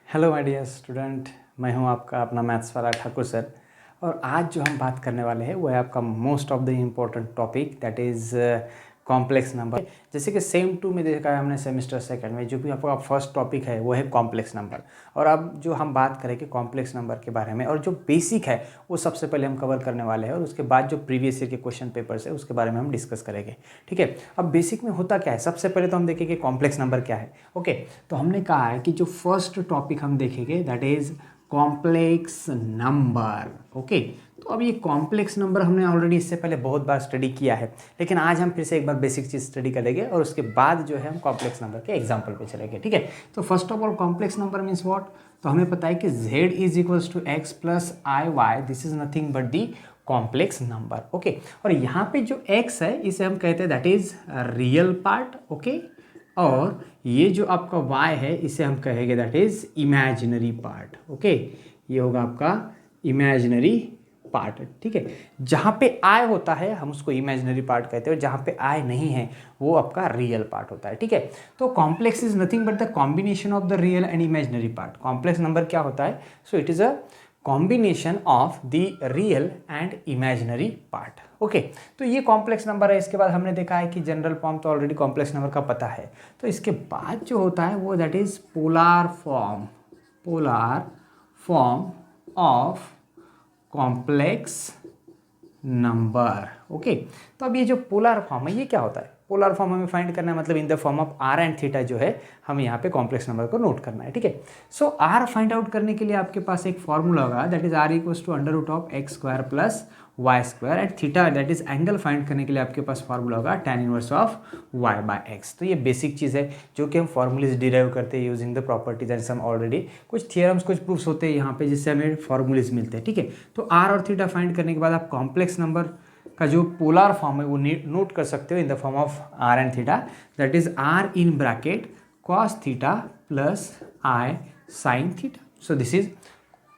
Hello my dear student, मैं हूं आपका अपना मैथ्स वाला ठाकुर सर। और आज जो हम बात करने वाले हैं वो है आपका most of the important topic, that is complex number. जैसे कि सेम टू में देखा है हमने सेमेस्टर सेकंड में, जो भी आपका फर्स्ट टॉपिक है वो है कॉम्प्लेक्स नंबर। और अब जो हम बात करेंगे कॉम्प्लेक्स नंबर के बारे में, और जो बेसिक है वो सबसे पहले हम कवर करने वाले हैं, और उसके बाद जो प्रीवियस ईयर के क्वेश्चन पेपर्स है उसके बारे में हम डिस्कस करेंगे। ठीक है, अब बेसिक में होता क्या है, सबसे पहले तो हम देखेंगे कॉम्प्लेक्स नंबर क्या है। ओके, तो हमने कहा है कि जो फर्स्ट टॉपिक हम देखेंगे that is complex number. Okay, तो अब ये कॉम्प्लेक्स नंबर हमने ऑलरेडी इससे पहले बहुत बार स्टडी किया है, लेकिन आज हम फिर से एक बार बेसिक चीज़ स्टडी करेंगे और उसके बाद जो है हम कॉम्प्लेक्स नंबर के एग्जाम्पल पे चलेंगे। ठीक है, तो first of all complex number means what, तो हमें पता है कि z is equals to x plus i y, this is nothing but the complex number. Okay, और यहाँ पे जो x है इसे हम कहते हैं that is real part. Okay, और ये जो आपका y है इसे हम कहेंगे that is imaginary part. Okay, ये होगा आपका इमेजिनरी पार्ट। ठीक है, जहाँ पे I होता है हम उसको इमेजिनरी पार्ट कहते हैं, और जहाँ पे I नहीं है वो आपका रियल पार्ट होता है। ठीक है, तो complex is nothing but the combination of the real and imaginary part. Complex number क्या होता है, so it is a combination of the real and imaginary part. Okay, तो ये कॉम्प्लेक्स नंबर है। इसके बाद हमने देखा है कि जनरल फॉर्म तो ऑलरेडी कॉम्प्लेक्स नंबर का पता है, तो इसके बाद जो होता है वो that is polar form. Polar form of complex number. Okay, तो अब ये जो पोलर फॉर्म है ये क्या होता है, पोलर फॉर्म हमें फाइंड करना है, मतलब in the form of r and theta जो है हमें यहाँ पे कॉम्प्लेक्स नंबर को नोट करना है। ठीक है, सो आर फाइंड आउट करने के लिए आपके पास एक फॉर्मूला होगा that is r equals to under root of x square plus y square, and theta that is angle find करने के लिए आपके पास फॉर्मूला होगा tan inverse of y by x. तो ये बेसिक चीज़ है जो कि हम फॉर्मूलेज डिराइव करते हैं using the properties and some already कुछ थियरम्स कुछ प्रूफ्स होते हैं यहाँ पे जिससे हमें फॉर्मूलेज मिलते हैं। ठीक है, तो आर और थीटा फाइंड करने के बाद आप कॉम्प्लेक्स नंबर का जो पोलर फॉर्म है वो नोट कर सकते हो in the form of r and theta, that is r in bracket cos theta plus i sine theta. So this is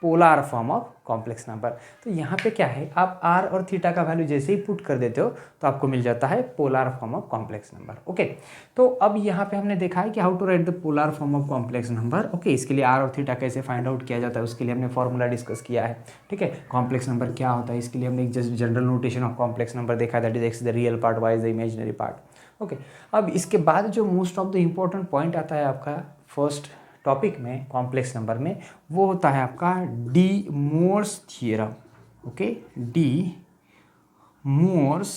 polar form of complex number. तो यहाँ पे क्या है, आप आर और थीटा का वैल्यू जैसे ही पुट कर देते हो तो आपको मिल जाता है polar form of complex number. Okay, तो अब यहाँ पे हमने देखा है कि how to write the polar form of complex number. Okay, इसके लिए आर और थीटा कैसे फाइंड आउट किया जाता है उसके लिए हमने फॉर्मूला डिस्कस किया है। ठीक है, कॉम्प्लेक्स नंबर क्या होता है इसके लिए हमने एक just general notation of complex number देखा, that is x the real part, y is the imaginary part. Okay, अब इसके बाद जो most of the important point आता है आपका फर्स्ट टॉपिक में कॉम्प्लेक्स नंबर में, वो होता है आपका De Moivre's theorem. Okay, De Moivre's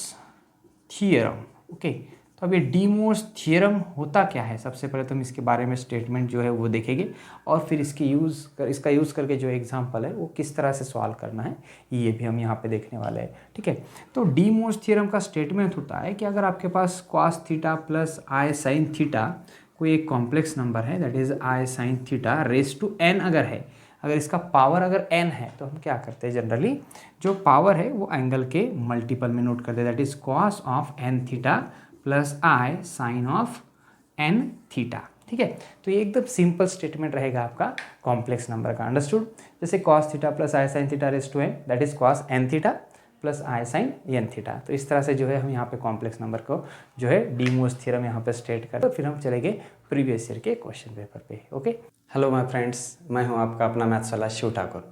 theorem. Okay, तो अब ये डी मोर्स थियरम होता क्या है, सबसे पहले तो हम इसके बारे में स्टेटमेंट जो है वो देखेंगे, और फिर इसका यूज़ करके जो एग्जांपल है वो किस तरह से सॉल्व करना है ये भी हम यहाँ पे देखने वाले हैं। ठीक है, तो डी मोर्स थियरम का स्टेटमेंट होता है कि अगर आपके पास cos theta plus i sine theta कोई एक कॉम्प्लेक्स नंबर है that is i sine theta raise to n अगर है, अगर इसका पावर अगर एन है तो हम क्या करते हैं, जनरली जो पावर है वो एंगल के मल्टीपल में नोट करते हैं, that is cos of n theta plus i sine of n theta. ठीक है, तो ये एकदम सिंपल स्टेटमेंट रहेगा आपका कॉम्प्लेक्स नंबर का। अंडरस्टूड, जैसे cos theta plus i sine theta raise to n that is cos n theta plus i sine n theta. तो इस तरह से जो है हम यहाँ पे कॉम्प्लेक्स नंबर को जो है डी मोर्स थ्योरम यहाँ पे स्टेट कर, तो फिर हम चलेंगे प्रीवियस ईयर के क्वेश्चन पेपर पे। ओके, हेलो माय फ्रेंड्स, मैं हूँ आपका अपना मैथ्स वाला शिव ठाकुर,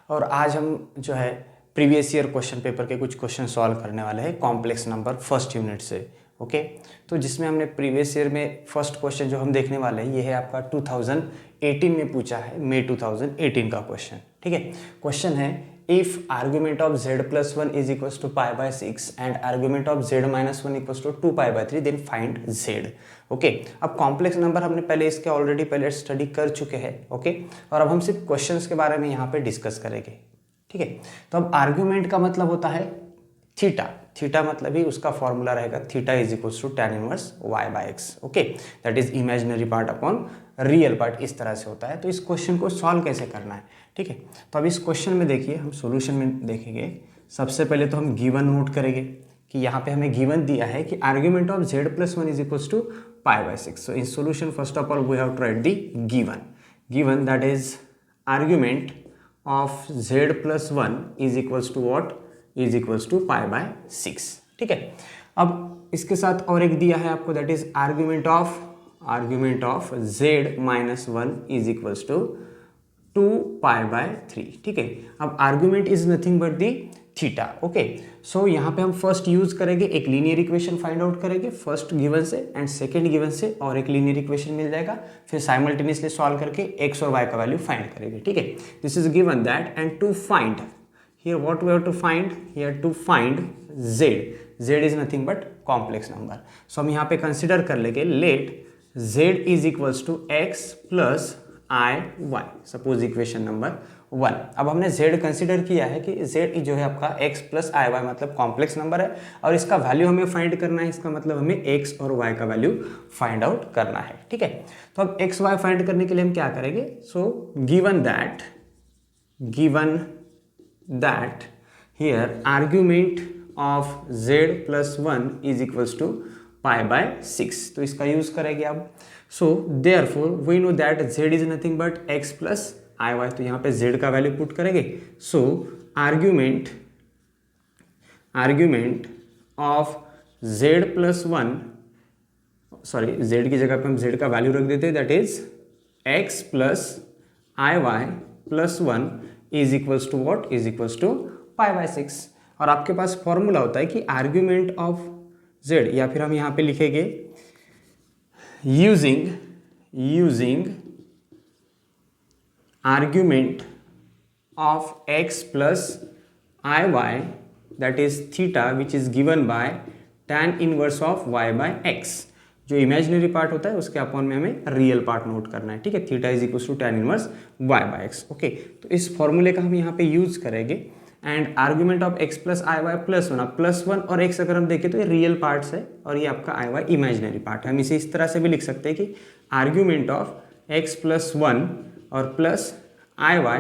और आज हम जो है प्रीवियस ईयर क्वेश्चन पेपर के कुछ क्वेश्चन सॉल्व करने वाले हैं कॉम्प्लेक्स नंबर फर्स्ट यूनिट से। ओके, तो जिसमें हमने प्रीवियस ईयर में फर्स्ट क्वेश्चन जो हम देखने वाले हैं ये है आपका 2018 में पूछा है, मई 2018 का क्वेश्चन। ठीक है, क्वेश्चन है if argument of z plus 1 is equals to pi by 6 and argument of z minus 1 equals to 2 pi by 3 then find z। Okay, अब कॉम्प्लेक्स नंबर हमने पहले इसके ऑलरेडी पहले स्टडी कर चुके हैं। ओके, और अब हम सिर्फ क्वेश्चंस के बारे में यहाँ पे डिस्कस करेंगे। ठीक है, तो अब आर्ग्यूमेंट का मतलब होता है थीटा, थीटा मतलब ही उसका फॉर्मूला रहेगा theta is equals to tan inverse y by x। Okay, that is imaginary part upon real part, इस तरह से होता है। तो इस क्वेश्चन को सॉल्व कैसे करना है, ठीक है, तो अब इस क्वेश्चन में देखिए हम सॉल्यूशन में देखेंगे। सबसे पहले तो हम गिवन नोट करेंगे कि यहाँ पे हमें गिवन दिया है कि argument of z plus 1 is equals to pi by 6। So in solution first of all we have to write the given that is argument of z plus 1 is equals to what, is equals to pi by 6। ठीक है, अब इसके साथ और एक दिया है आपको that is argument of z minus 1 is equals to 2π/3। ठीक है, अब argument is nothing but the theta. Okay, so यहाँ पे हम फर्स्ट यूज करेंगे, एक लीनियर इक्वेशन फाइंड आउट करेंगे फर्स्ट गिवन से एंड सेकंड गिवन से, और एक लीनियर इक्वेशन मिल जाएगा, फिर साइमल्टेनियसली सॉल्व करके x और y का वैल्यू फाइंड करेंगे। ठीक है, this is given that and to find here what we have to find, here to find z, z is nothing but complex number. So हम यहाँ पे कंसिडर कर लेंगे let z is equals to x plus i y, suppose equation number 1। अब हमने z consider किया है कि z जो है आपका x प्लस आई वाई मतलब कॉम्प्लेक्स नंबर है, और इसका वैल्यू हमें फाइंड करना है, इसका मतलब हमें x और y का वैल्यू फाइंड आउट करना है। ठीक है, तो अब x y फाइंड करने के लिए हम क्या करेंगे, so given that here argument of z plus 1 is equals to π/6, तो इसका यूज करेंगे अब। So therefore we know that z is nothing but x plus i y, तो यहाँ पे z का वैल्यू पुट करेंगे। So argument of z plus 1, sorry z की जगह पे हम z का वैल्यू रख देते हैं, that is x plus i y plus 1 is equals to what, is equals to π/6। और आपके पास फॉर्मूला होता है कि आर्ग्यूमेंट ऑफ z, या फिर हम यहाँ पे लिखेंगे using argument of x plus i y that is theta which is given by tan inverse of y/x। जो इमेजिनरी पार्ट होता है उसके अपॉन में हमें रियल पार्ट नोट करना है। ठीक है, theta is equal to tan inverse y/x। Okay, तो इस फॉर्मूले का हम यहाँ पे यूज करेंगे and argument of x plus i y plus 1, अब प्लस 1 और x अगर हम देखें तो ये रियल पार्ट्स है और ये आपका आई वाई इमेजिनरी पार्ट है। हम इसे इस तरह से भी लिख सकते हैं कि आर्ग्यूमेंट ऑफ x प्लस 1 और plus i y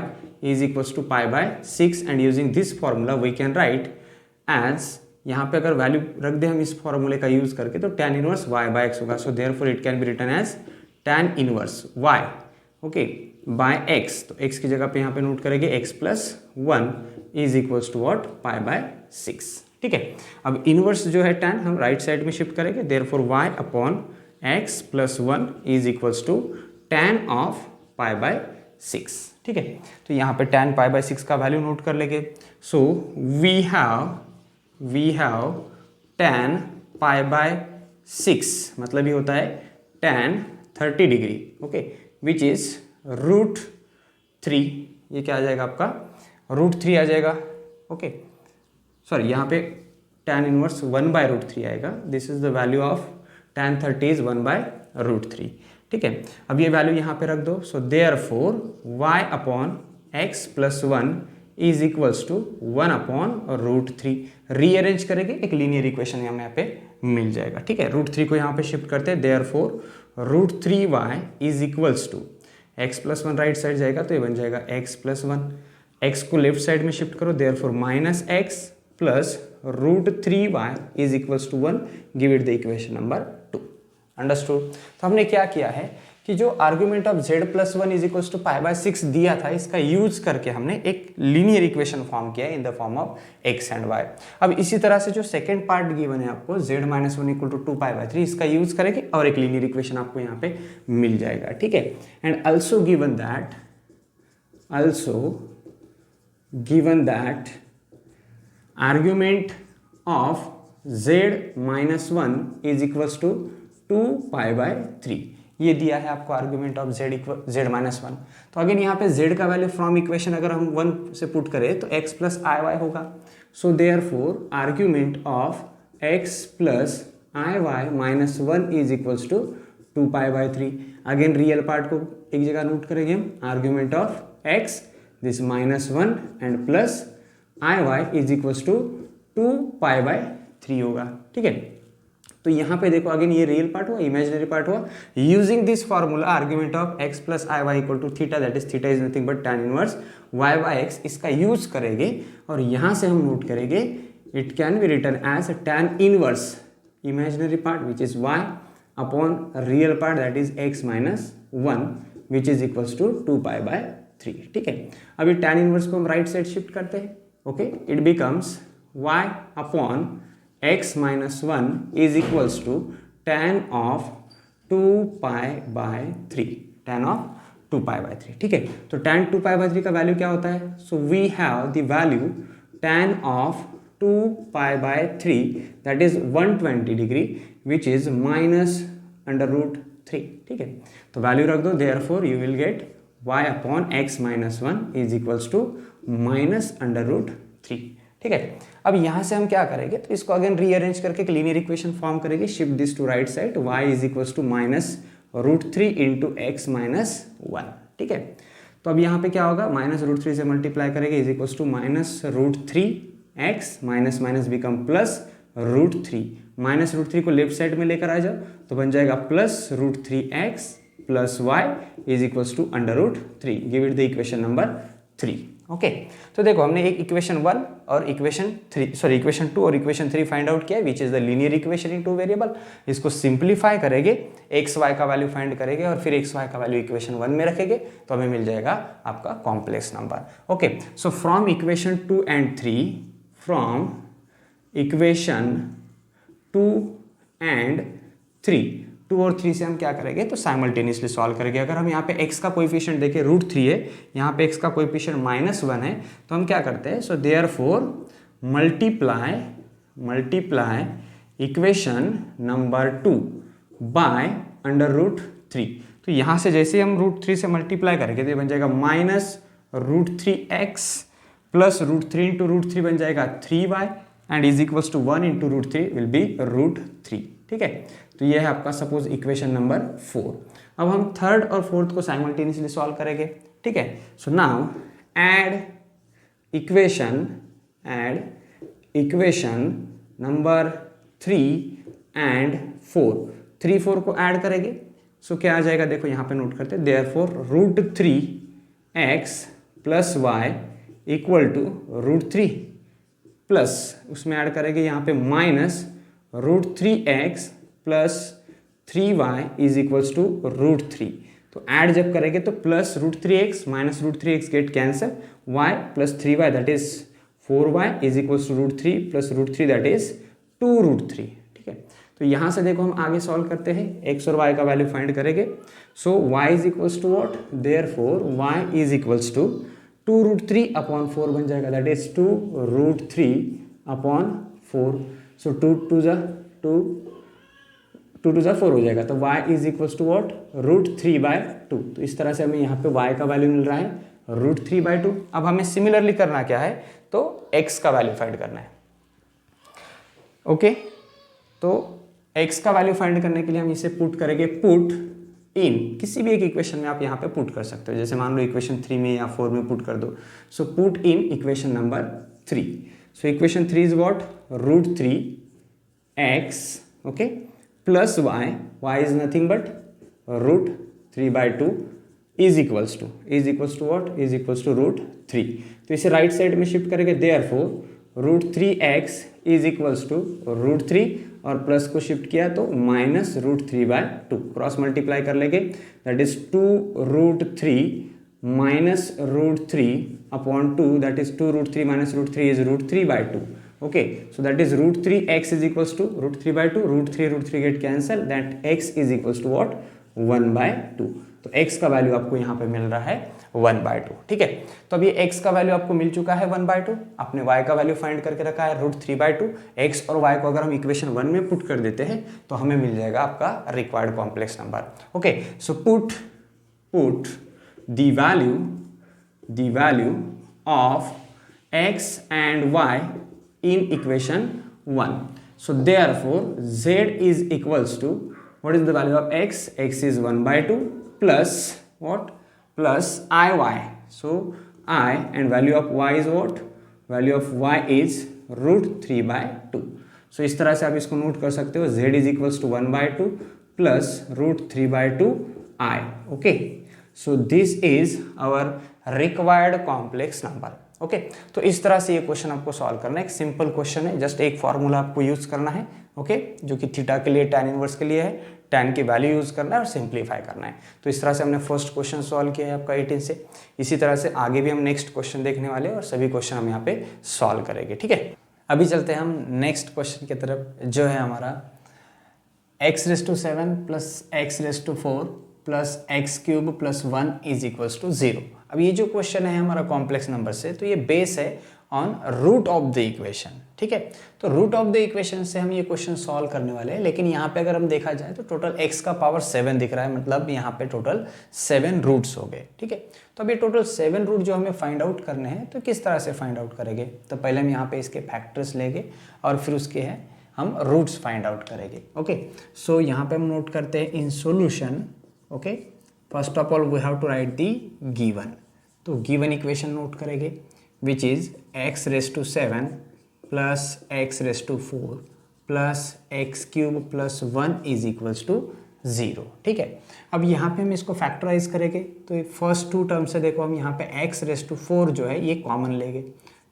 is equals to π/6 and using this formula we can write as, यहाँ पे अगर वैल्यू रख दें हम इस फॉर्मूले का यूज करके तो tan इनवर्स y/x होगा। So therefore it can be written as tan inverse y, okay, by x। तो x की जगह पे यहाँ पे नोट करेंगे x plus 1 is equals to what, π/6। ठीक है, अब इनवर्स जो है tan हम राइट साइड में शिफ्ट करेंगे, therefore y upon x plus 1 is equals to tan of π/6। ठीक है, तो यहाँ पे tan π/6 का वैल्यू नोट कर लेंगे। सो वी हैव tan π/6 मतलब ये होता है tan 30 degree, okay, which is √3, ये क्या आ जाएगा आपका √3 आ जाएगा। ओके, सॉरी यहाँ पे tan इनवर्स 1/√3 आएगा। This is the value of tan 30 is 1/√3। ठीक है, अब ये वैल्यू यहाँ पे रख दो। So therefore y upon x plus 1 is equals to 1/√3। Rearrange करेंगे, एक लीनियर इक्वेशन हमें यहाँ पे मिल जाएगा। ठीक है, √3 को यहाँ पे शिफ्ट करते हैं, therefore √3y is equals to x plus 1 right side जाएगा तो ये बन जाएगा x प्लस 1, x को लेफ्ट साइड में शिफ्ट करो, therefore minus x plus √3y is equals to 1, give it the equation number 2। Understood. तो हमने क्या किया है कि जो argument of z plus 1 is equals to π/6 दिया था, इसका यूज करके हमने एक लीनियर इक्वेशन फॉर्म किया इन the form of x and y। अब इसी तरह से जो सेकंड पार्ट गिवन है आपको z माइनस 1 इक्वल टू 2π/3, इसका यूज करेंगे और एक लीनियर इक्वेशन आपको यहाँ पे मिल जाएगा। ठीक है, and also given that argument of z minus 1 is equals to 2π/3, ये दिया है आपको आर्ग्यूमेंट ऑफ z माइनस 1। तो अगेन यहाँ पे z का वैल्यू फ्रॉम इक्वेशन अगर हम 1 से पुट करें तो x प्लस आई वाई होगा। So therefore argument of x plus i y minus 1 is equals to 2π/3। Again real part को एक जगह नोट करेंगे हम, argument of x this minus 1 and plus i y is equals to 2π/3 होगा। ठीक है, तो यहाँ पे देखो अगेन ये रियल पार्ट हुआ, इमेजिनरी पार्ट हुआ। Using this formula argument of x plus i y equal to theta, that is theta is nothing but tan inverse y/x, इसका यूज करेंगे और यहाँ से हम नोट करेंगे it can be written as tan inverse imaginary part which is y upon real part that is x minus 1 which is equals to 2π/3। ठीक है, अभी tan इनवर्स को हम राइट साइड शिफ्ट करते हैं। Okay, it becomes y upon x minus 1 is equals to tan of 2π/3, tan of 2π/3, ठीक है। तो tan 2π/3 का वैल्यू क्या होता है? So we have the value tan of 2π/3 that is 120 degree which is -√3, ठीक है। तो वैल्यू रख दो, therefore you will get y upon x minus 1 is equals to -√3, ठीक है। अब यहाँ से हम क्या करेंगे, तो इसको अगेन रीअरेंज करके एक लीनियर इक्वेशन फॉर्म करेंगे, shift this to right side, y is equals to -√3 into x minus 1, ठीक है। तो अब यहाँ पे क्या होगा, -√3 से मल्टीप्लाई करेंगे is equals to -√3x minus minus become +√3, -√3 को लेफ्ट साइड में लेकर आ जाओ तो बन जाएगा +√3x plus y is equals to √3, give it the equation number 3, okay. तो देखो हमने एक इक्वेशन 1 और इक्वेशन 2 और इक्वेशन 3 फाइंड आउट किया which is the linear equation in two variable. इसको सिंप्लीफाई करेंगे, एक्स वाई का वैल्यू फाइंड करेंगे और फिर एक्स वाई का वैल्यू इक्वेशन 1 में रखेंगे तो हमें मिल जाएगा आपका complex number, okay. So from equation 2 and 3, from equation 2 and 3, 2 और 3 से हम क्या करेंगे, तो साइमल्टेनियसली सॉल्व करेंगे। अगर हम यहाँ पे x का कोएफिशिएंट देखें √3 है, यहाँ पे x का कोएफिशिएंट -1 है, तो हम क्या करते हैं, so therefore multiply equation number 2 by √3। तो यहाँ से जैसे हम √3 से मल्टीप्लाई करेंगे तो ये बन जाएगा -√3x प्लस √3 इंटू √3 बन जाएगा 3y and is equals to 1 into √3 will be √3, ठीक है। तो ये है आपका सपोज इक्वेशन नंबर 4। अब हम थर्ड और फोर्थ को साइमल्टेनियसली सॉल्व करेंगे, ठीक है। So now add equation number 3 and 4, 3 4 को ऐड करेंगे, सो क्या आ जाएगा, देखो यहाँ पे नोट करते हैं, therefore √3x plus y equal to √3 plus उसमें ऐड करेंगे यहाँ पे -√3x plus 3y is equals to √3। तो ऐड जब करेंगे तो +√3x minus √3x get cancel, y plus 3y that is 4y is equals to √3 plus √3 that is 2√3, ठीक है। तो यहाँ से देखो हम आगे सॉल्व करते हैं, x और y का वैल्यू फाइंड करेंगे। So y is equals to what, therefore y is equals to 2√3 upon 4 बन जाएगा, that is 2√3 upon 4। So 2 two ज़ा 4 हो जाएगा, तो y is equals to what, √3/2। तो इस तरह से हमें यहाँ पे y का वैल्यू मिल रहा है √3/2। अब हमें सिमिलरली करना क्या है, तो x का वैल्यू फाइंड करना है, ओके। तो x का वैल्यू फाइंड करने के लिए हम इसे पुट करेंगे, पुट इन किसी भी एक इक्वेशन में आप यहाँ पे पुट कर सकते हो, जैसे मान लो इक्वेशन 3 में या 4 में पुट कर दो। So put in equation number 3। So equation 3 is what, √3x, okay, plus y is nothing but √3/2 is equals to what, is equals to √3। तो इसे राइट साइड में शिफ्ट करेंगे, therefore √3x is equals to √3 और plus को shift किया तो -√3/2, cross multiply कर लेंगे, that is 2√3 minus √3 upon 2, that is 2√3 minus √3 is √3/2, okay. So that is √3x is equals to √3/2, √3 get cancel, that x is equals to what, 1/2। तो x का value आपको यहाँ पे मिल रहा है 1/2, ठीक है। तो अब ये x का वैल्यू आपको मिल चुका है 1/2, आपने y का वैल्यू फाइंड करके रखा है √3/2। x और y को अगर हम इक्वेशन 1 में पुट कर देते हैं तो हमें मिल जाएगा आपका required complex number, okay. So put the value of x and y in equation 1. So therefore z is equals to, what is the value of x? X is 1/2 plus what? Plus iy. So I and value of y is what? Value of y is √3/2. So इस तरह से आप इसको note कर सकते हो, z is equals to 1/2 plus √3/2 I. Okay. So this is our required complex number. Okay तो इस तरह से ये क्वेश्चन आपको सॉल्व करना है, एक सिंपल क्वेश्चन है, जस्ट एक फॉर्मूला आपको यूज करना है, ओके, जो कि थीटा के लिए tan इनवर्स के लिए है, tan की वैल्यू यूज करना है और सिंप्लीफाई करना है। तो इस तरह से हमने फर्स्ट क्वेश्चन सॉल्व किया है आपका 18 से। इसी तरह से आगे भी हम नेक्स्ट क्वेश्चन देखने वाले हैं और सभी क्वेश्चन हम यहाँ पे सॉल्व करेंगे, ठीक है। अभी चलते हैं हम नेक्स्ट क्वेश्चन की तरफ, जो है हमारा x⁻⁷ + x⁻⁴ plus x cube plus 1 is equals to 0। अब ये जो क्वेश्चन है हमारा कॉम्प्लेक्स नंबर से, तो ये बेस है on root of the equation, ठीक है। तो रूट ऑफ द इक्वेशन से हम ये क्वेश्चन सॉल्व करने वाले हैं, लेकिन यहाँ पे अगर हम देखा जाए तो टोटल x का पावर 7 दिख रहा है, मतलब यहाँ पे टोटल 7 रूट्स हो गए, ठीक है। तो अब ये टोटल 7 रूट जो हमें फाइंड आउट करने हैं, तो किस तरह से फाइंड आउट करेंगे? तो पहले हम यहाँ पे इसके फैक्टर्स लेंगे और फिर उसके है हम रूट्स फाइंड आउट करेंगे। ओके, सो यहाँ पे हम नोट करते हैं in solution. Okay, first of all we have to write the given. तो गिवन इक्वेशन नोट करेंगे which is x raised to 7 plus x raised to 4 plus x cube plus 1 is equals to 0, ठीक है। अब यहाँ पे हम इसको factorise करेंगे, तो फर्स्ट टू टर्म से देखो हम यहाँ पे x raised to 4 जो है ये कॉमन लेंगे,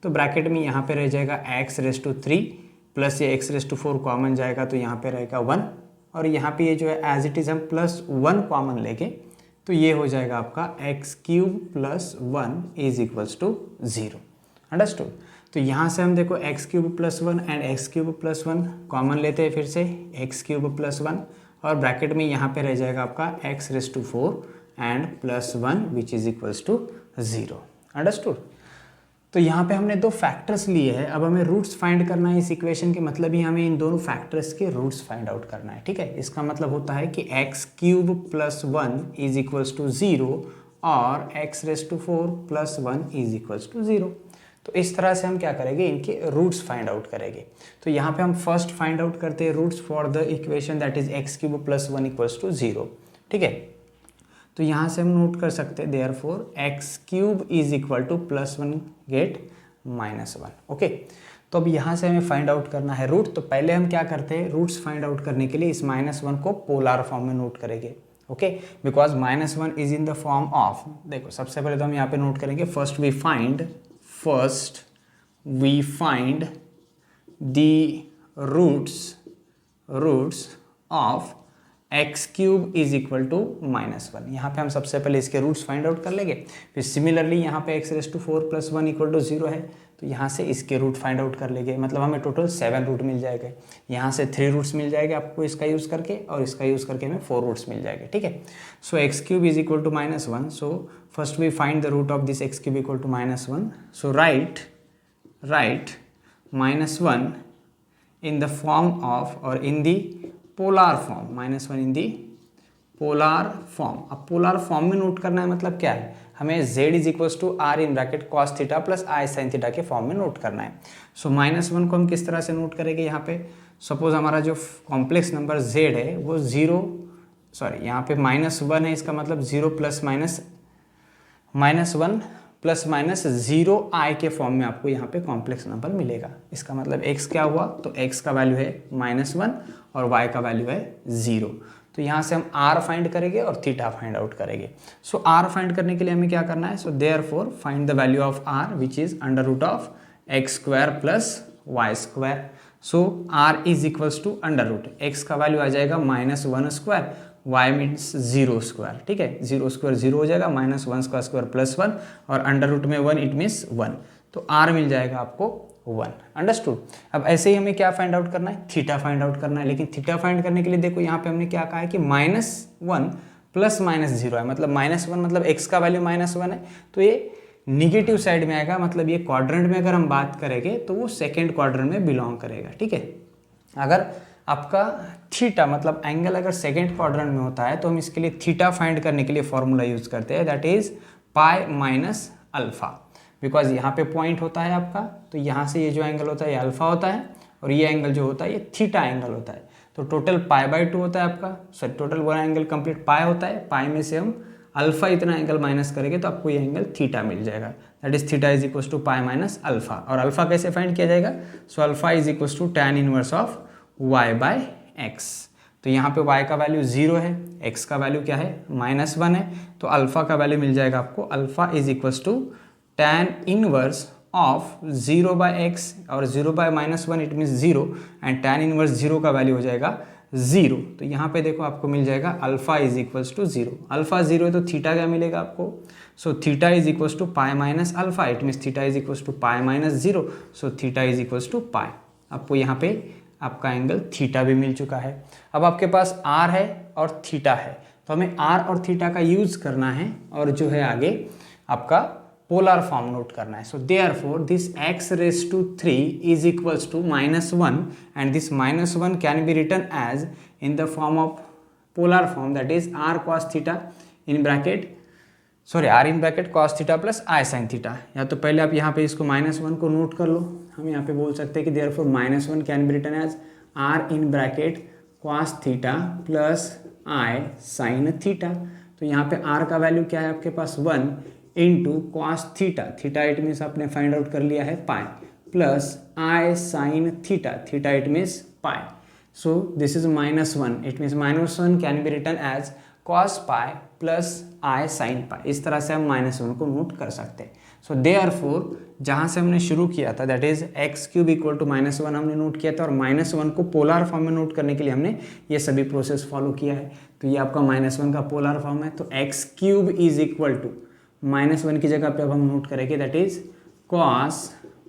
तो ब्रैकेट में यहाँ पे रह जाएगा x raised to 3 प्लस ये x raised to 4 कॉमन जाएगा, तो यहाँ पे रहेगा 1, और यहाँ पे ये जो है एज इट इज़ हम प्लस 1 कॉमन लेंगे, तो ये हो जाएगा आपका x cube plus 1 is equals to 0। Understood? तो यहाँ से हम देखो x cube plus 1 and x cube plus 1 common लेते हैं, फिर से एक्स क्यूब प्लस 1, और ब्रैकेट में यहाँ पे रह जाएगा आपका x raise to 4 and plus 1 which is equals to 0। Understood? तो यहाँ पे हमने दो फैक्टर्स लिए हैं, अब हमें रूट्स फाइंड करना है इस इक्वेशन के, मतलब ही हमें इन दोनों फैक्टर्स के रूट्स फाइंड आउट करना है, ठीक है। इसका मतलब होता है कि x cube plus 1 is equals to 0 और x raise to 4 plus 1 is equals to 0। तो इस तरह से हम क्या करेंगे, इनके रूट्स फाइंड आउट करेंगे। तो यहाँ पे हम फर्स्ट फाइंड आउट करते हैं roots for the equation that is x cube plus 1 equals to 0, ठीक है। तो यहाँ से हम नोट कर सकते हैं therefore x cube is equal two plus 1 get minus 1। Okay, तो अब यहाँ से हमें फाइंड आउट करना है रूट। तो पहले हम क्या करते हैं, रूट्स फाइंड आउट करने के लिए इस माइनस 1 को पोलर फॉर्म में नोट करेंगे। Okay, because minus 1 is in the form of, देखो सबसे पहले तो हम यहाँ पे नोट करेंगे first we find the roots of x cube is equal to minus 1। यहाँ पे हम सबसे पहले इसके रूट्स फाइंड आउट कर लेंगे, फिर सिमिलरली यहाँ पे x raise to 4 plus 1 equal to 0 है, तो यहाँ से इसके रूट फाइंड आउट कर लेंगे, मतलब हमें टोटल 7 रूट मिल जाएगा। यहाँ से 3 रूट्स मिल जाएगा आपको इसका यूज़ करके, और इसका यूज़ करके हमें 4 रूट्स मिल जाएंगे, ठीक है। So x cube is equal to minus 1, so first we find the root of this x cube equal to minus 1। So right minus 1 in the form of or in the polar form, minus 1 in the polar form। अब polar form में note करना है, मतलब क्या है, हमें z is equals to r in bracket cos theta plus i sine theta के form में नोट करना है। सो माइनस 1 को हम किस तरह से नोट करेंगे, यहाँ पे सपोज हमारा जो कॉम्प्लेक्स नंबर z है वो यहाँ पे माइनस 1 है, इसका मतलब 0 प्लस माइनस 1 प्लस माइनस 0 आई के फॉर्म में आपको यहाँ पे कॉम्प्लेक्स नंबर मिलेगा। इसका मतलब x क्या हुआ, तो x का वैल्यू है माइनस 1 और y का वैल्यू है 0। तो यहाँ से हम r फाइंड करेंगे और थीटा फाइंड आउट करेंगे। सो r फाइंड करने के लिए हमें क्या करना है, so therefore find the value of r which is under root of x square plus y square. So r is equals to under root, x का वैल्यू आ जाएगा minus 1 square, y means 0 square, ठीक है। 0 square 0 हो जाएगा, minus 1 का square plus 1, और under root में 1 इट मीन्स 1, तो r मिल जाएगा आपको 1। अंडरस्टूड? अब ऐसे ही हमें क्या फाइंड आउट करना है, थीटा फाइंड आउट करना है। लेकिन थीटा फाइंड करने के लिए देखो यहाँ पे हमने क्या कहा है कि माइनस 1 प्लस माइनस 0 है, मतलब माइनस 1 मतलब x का वैल्यू माइनस 1 है, तो ये निगेटिव साइड में आएगा, मतलब ये क्वाड्रेंट में अगर हम बात करेंगे तो वो सेकेंड क्वाड्रेंट में बिलोंग करेगा, ठीक है। अगर आपका थीटा मतलब एंगल अगर सेकेंड क्वाड्रेंट में होता है, तो हम इसके लिए थीटा फाइंड करने के लिए फॉर्मूला यूज करते हैं, that is pi minus alpha, because यहाँ पे पॉइंट होता है आपका, तो यहाँ से ये जो एंगल होता है ये अल्फा होता है, और ये एंगल जो होता है ये थीटा एंगल होता है। तो टोटल π/2 होता है आपका, sorry total one angle complete pi होता है, पाई में से हम अल्फा इतना एंगल माइनस करेंगे तो आपको ये एंगल थीटा मिल जाएगा, that is theta is equal to pi minus alpha. और अल्फा कैसे फाइंड किया जाएगा, so alpha is equal to tan inverse of y by x। तो यहाँ पे y का वैल्यू 0 है, x का वैल्यू क्या है माइनस 1 है, तो अल्फा का वैल्यू मिल जाएगा आपको, alpha is equal to tan inverse of 0 by x, और 0 by minus 1 it means 0, and tan inverse 0 का वैल्यू हो जाएगा 0। तो यहाँ पे देखो आपको मिल जाएगा alpha is equals to 0, alpha 0 है तो थीटा क्या मिलेगा आपको, so theta is equals to pi minus alpha, it means theta is equals to pi minus 0, so theta is equals to pi. आपको यहाँ पे आपका एंगल थीटा भी मिल चुका है। अब आपके पास r है और थीटा है, तो हमें r और थीटा का यूज़ करना है और जो है आगे आपका पोलर फॉर्म नोट करना है. So therefore this x raise to 3 is equals to -1 and this -1 can be written as in the form of polar form that is r cos theta in bracket r in bracket cos theta plus i sin theta. या तो पहले आप यहाँ पे इसको -1 को note कर लो. हम यहाँ पे बोल सकते हैं कि therefore -1 can be written as r in bracket cos theta plus i sin theta. तो यहाँ पे r का वैल्यू क्या है आपके पास 1 into cos theta. Theta it means आपने फाइंड आउट कर लिया है pi plus i sin theta. Theta it means pi. So this is -1. It means -1 can be written as cos pi plus i sin pi. इस तरह से हम -1 को note कर सकते हैं. सो देयरफॉर जहाँ से हमने शुरू किया था that is x³ equal to -1 हमने नोट किया था और -1 को पोलर फॉर्म में नोट करने के लिए हमने ये सभी प्रोसेस फॉलो किया है. तो ये आपका -1 का पोलर फॉर्म है. तो x³ इज इक्वल टू -1 की जगह पे अब हम नोट करेंगे that is cos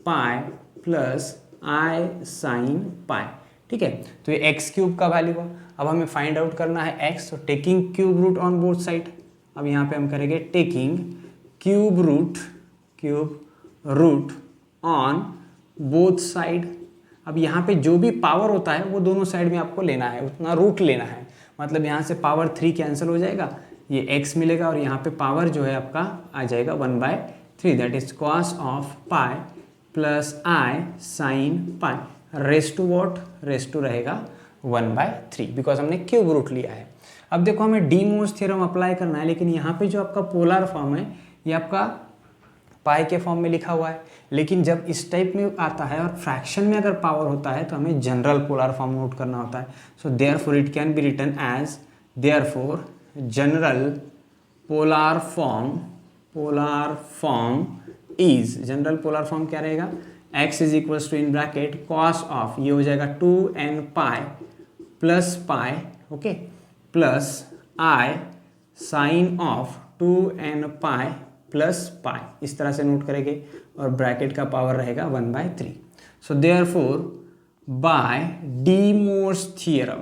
pi plus i sin पाई. ठीक है. तो ये x³ का वैल्यू हुआ. अब हमें फाइंड आउट करना है x. तो taking cube root on both side. अब यहाँ पे हम करेंगे taking cube root on both side. अब यहाँ पे जो भी पावर होता है वो दोनों साइड में आपको लेना है, उतना रूट लेना है. मतलब यहाँ से पावर 3 कैंसिल हो जाएगा, ये x मिलेगा और यहाँ पे पावर जो है आपका आ जाएगा 1/3 that is cos of pi plus i sin pi. Raise to what? Raise to रहेगा 1/3 बिकॉज हमने क्यूब रूट लिया है. अब देखो हमें डी मोर्स थ्योरम अप्लाई करना है, लेकिन यहाँ पे जो आपका पोलर फॉर्म है ये आपका पाई के फॉर्म में लिखा हुआ है. लेकिन जब इस टाइप में आता है और फ्रैक्शन में अगर पावर होता है तो हमें जनरल पोलर फॉर्म नोट करना होता है. So therefore it can be written as therefore general polar form is. General polar form क्या रहेगा? x is equals to in bracket cos of, ये हो जाएगा 2n pi plus pi, okay, plus i sine of 2n pi plus pi. इस तरह से note करेंगे और ब्रैकेट का पावर रहेगा 1/3. So therefore by de Moivre's theorem,